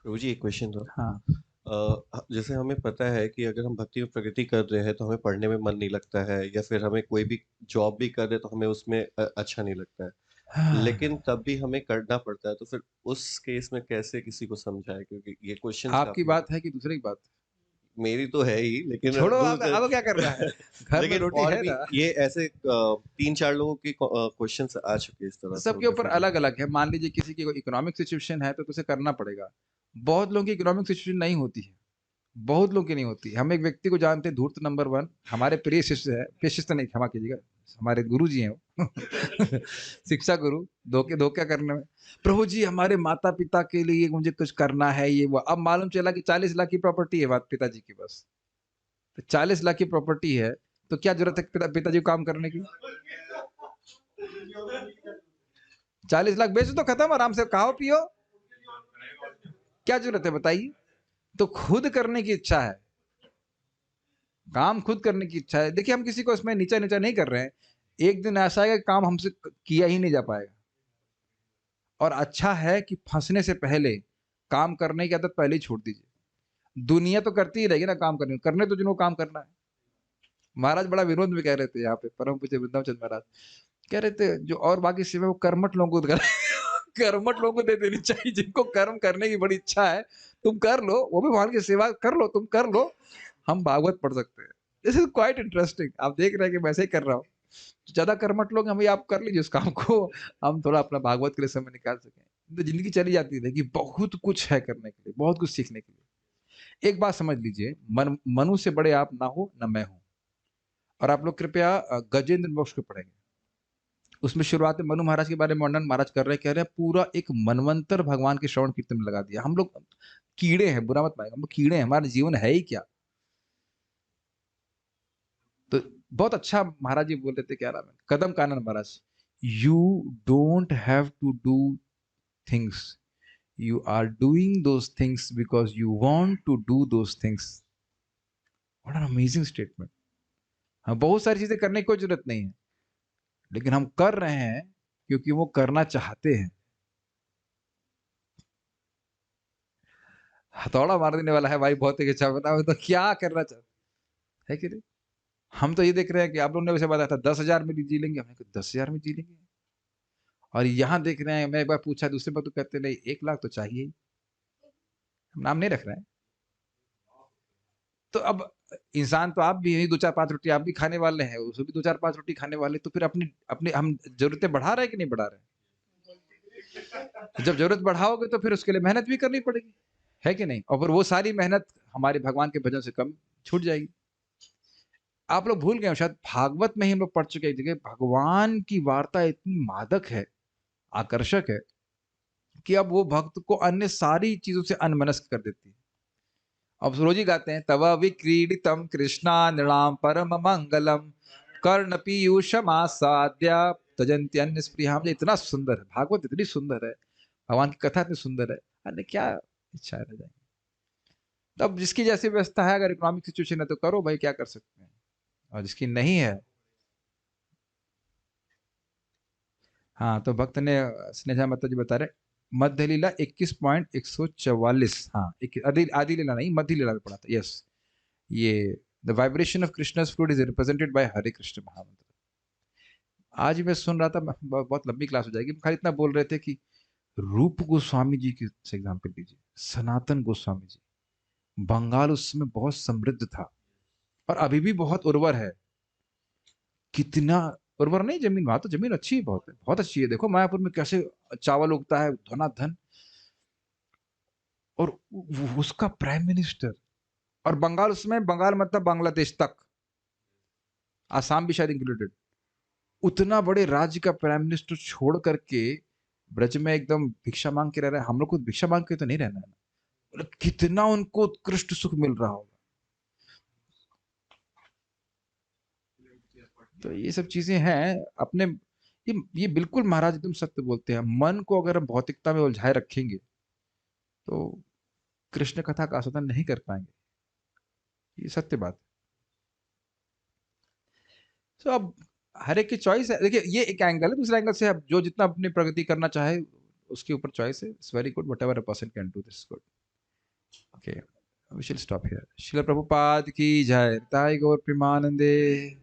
Prabhu ji एक क्वेश्चन था। हाँ, जैसे हमें पता है कि अगर हम भक्ति में प्रगति कर रहे हैं तो हमें पढ़ने में मन नहीं लगता है, या फिर हमें कोई भी जॉब भी कर रहे हैं तो हमें उसमें अच्छा नहीं लगता है, लेकिन तब भी हमें करना पड़ता है। तो फिर उस केस में कैसे किसी को समझाए? क्योंकि ये क्वेश्चंस आपकी काफी बात है कि दूसरे की बात? मेरी तो है ही, लेकिन छोड़ो, अब क्या कर रहा है? घर में लेकिन रोटी और है भी ना। ये ऐसे 3-4 लोगों के क्वेश्चंस आ चुके हैं इस तरह से सबके ऊपर डिफरेंट। अलग अलग है। मान लीजिए किसी की इकोनॉमिक सिचुएशन है तो उसे करना पड़ेगा। बहुत लोगों की इकोनॉमिक सिचुएशन नहीं होती है, बहुत लोगों की नहीं होती। हम एक व्यक्ति को जानते हैं, धूर्त नंबर 1, हमारे प्रिय शिष्य है, प्रिय शिष्य नहीं, क्षमा कीजिएगा, हमारे गुरु जी हैं वो शिक्षा गुरु। धोखे धोखा करने में, प्रभु जी हमारे माता पिता के लिए मुझे कुछ करना है, ये वो। अब मालूम चला कि 40 लाख की प्रॉपर्टी है बात पिताजी की, बस। तो 40 लाख की प्रॉपर्टी है तो क्या जरूरत है पिताजी को काम करने की? 40 लाख बेच दो, खत्म, आराम से खाओ पियो, क्या जरूरत है बताइए? तो खुद करने की इच्छा है, काम खुद करने की इच्छा है। देखिए हम किसी को इसमें नीचा नीचा नहीं कर रहे हैं। एक दिन ऐसा आएगा कि काम हमसे किया ही नहीं जा पाएगा, और अच्छा है कि फंसने से पहले काम करने की आदत पहले ही छोड़ दीजिए। दुनिया तो करती ही रहेगी ना काम करने तो जिनको काम करना है। महाराज बड़ा विनोद में कह रहे थे यहाँ पे, परम पूज्य वृंदावन चंद महाराज कह रहे थे, जो और बाकी सेवा वो कर्मठ लोगों को कर्मठ लोगों को दे देनी चाहिए, जिनको कर्म करने की बड़ी इच्छा है। तुम कर लो, वो भी भगवान की सेवा कर लो, तुम कर लो, हम भागवत पढ़ सकते हैं। This is quite interesting. आप देख रहे हैं कि मैं ऐसे ही कर रहा हूँ। ज्यादा कर्मठ लोग हम, ये आप कर लीजिए उस काम को, हम थोड़ा अपना भागवत के लिए समय निकाल सकें। तो जिंदगी चली जाती है कि बहुत कुछ है करने के लिए, बहुत कुछ सीखने के लिए। एक बात समझ लीजिए, मनु से बड़े आप ना हो न मैं हूं। और आप लोग कृपया गजेंद्र मोक्ष को पढ़ेंगे, उसमें शुरुआत में मनु महाराज के बारे में वर्णन महाराज कर रहे हैं, कह रहे हैं पूरा एक मनवंतर भगवान के श्रवण कीर्तन में लगा दिया। हम लोग कीड़े हैं, बुरा मत मानेगा, हम लोग कीड़े हैं, हमारा जीवन है ही क्या। तो बहुत अच्छा महाराज जी बोल रहे थे, क्या नाम है, Kadam Kanan Maharaj, you don't have to do things, you are doing those things because you want to do those things. What an amazing statement. हाँ, बहुत सारी चीजें करने की कोई जरूरत नहीं है, लेकिन हम कर रहे हैं क्योंकि वो करना चाहते हैं। हथौड़ा मार देने वाला है भाई भौतिक इच्छा, बताओ तो क्या करना चाहते है कि नहीं? हम तो ये देख रहे हैं कि आप लोगों ने वैसे बताया था 10,000 में जी लेंगे, हमने कहा 10,000 में जी लेंगे, और यहाँ देख रहे हैं, मैं एक बार पूछा दूसरे बार तो कहते नहीं 1 लाख तो चाहिए ही, हम नाम नहीं रख रहे हैं। तो अब इंसान तो आप भी यही 2-4-5 रोटी आप भी खाने वाले हैं, उसको भी 2-4-5 रोटी खाने वाले, तो फिर अपनी अपनी हम जरूरतें बढ़ा रहे हैं कि नहीं बढ़ा रहे हैं? जब जरूरत बढ़ाओगे तो फिर उसके लिए मेहनत भी करनी पड़ेगी, है कि नहीं? और फिर वो सारी मेहनत हमारे भगवान के भजन से कम छूट जाएगी। आप लोग भूल गए हो, शायद भागवत में ही हम लोग पढ़ चुके हैं एक जगह, भगवान की वार्ता इतनी मादक है, आकर्षक है, कि अब वो भक्त को अन्य सारी चीजों से अनमनस्क कर देती है। अब रोज ही गाते हैं, तव विक्रीडितम कृष्णा नृणाम परम मंगलम कर्ण पीयूषमासाद्य तजन्ति अन्य स्पृहा। मुझे इतना सुंदर है भागवत, इतनी सुंदर है, भगवान की कथा इतनी सुंदर है, अन्य क्या इच्छा रह जाएगी। तब जिसकी जैसी व्यवस्था है, अगर इकोनॉमिक सिचुएशन है तो करो भाई, क्या कर सकते हैं, और जिसकी नहीं है। हाँ, तो भक्त ने स्नेहा माता जी बता रहे, मध्य लीला 21.144, हाँ आदि आदि लीला नहीं, मध्य लीला में पढ़ा था, यस। ये the vibration of Krishna's fluid is represented by Hare Krishna mahamantra. आज मैं सुन रहा था, बहुत लंबी क्लास हो जाएगी, खाली इतना बोल रहे थे कि रूप गोस्वामी जी की से एग्जाम्पल लीजिए, सनातन गोस्वामी जी, बंगाल उस समय बहुत समृद्ध था और अभी भी बहुत उर्वर है। कितना उर्वर नहीं जमीन, वहां तो जमीन अच्छी है, बहुत है, बहुत अच्छी है। देखो मायापुर में कैसे चावल उगता है, धनाधन, और उसका प्राइम मिनिस्टर, और बंगाल उसमें, बंगाल मतलब बांग्लादेश तक, आसाम भी शायद इंक्लूडेड, उतना बड़े राज्य का प्राइम मिनिस्टर छोड़ करके ब्रज में एकदम भिक्षा मांग के रह रहे हैं। हम लोग को भिक्षा मांग के तो नहीं रहना है ना, मतलब कितना उनको उत्कृष्ट सुख मिल रहा होगा। तो ये सब चीजें हैं अपने, ये बिल्कुल महाराज एकदम सत्य बोलते हैं। मन को अगर हम भौतिकता में उलझाए रखेंगे तो कृष्ण कथा का आस्वादन नहीं कर पाएंगे, ये सत्य बात है। तो अब हर एक की चॉइस है, देखिए ये एक एंगल है, दूसरा एंगल से अब जो जितना अपनी प्रगति करना चाहे उसके ऊपर चॉइस है। It's very good, whatever a person can do, this good. Okay, we shall stop here. Srila Prabhupada की जय, ताई गौर प्रेमानंदे।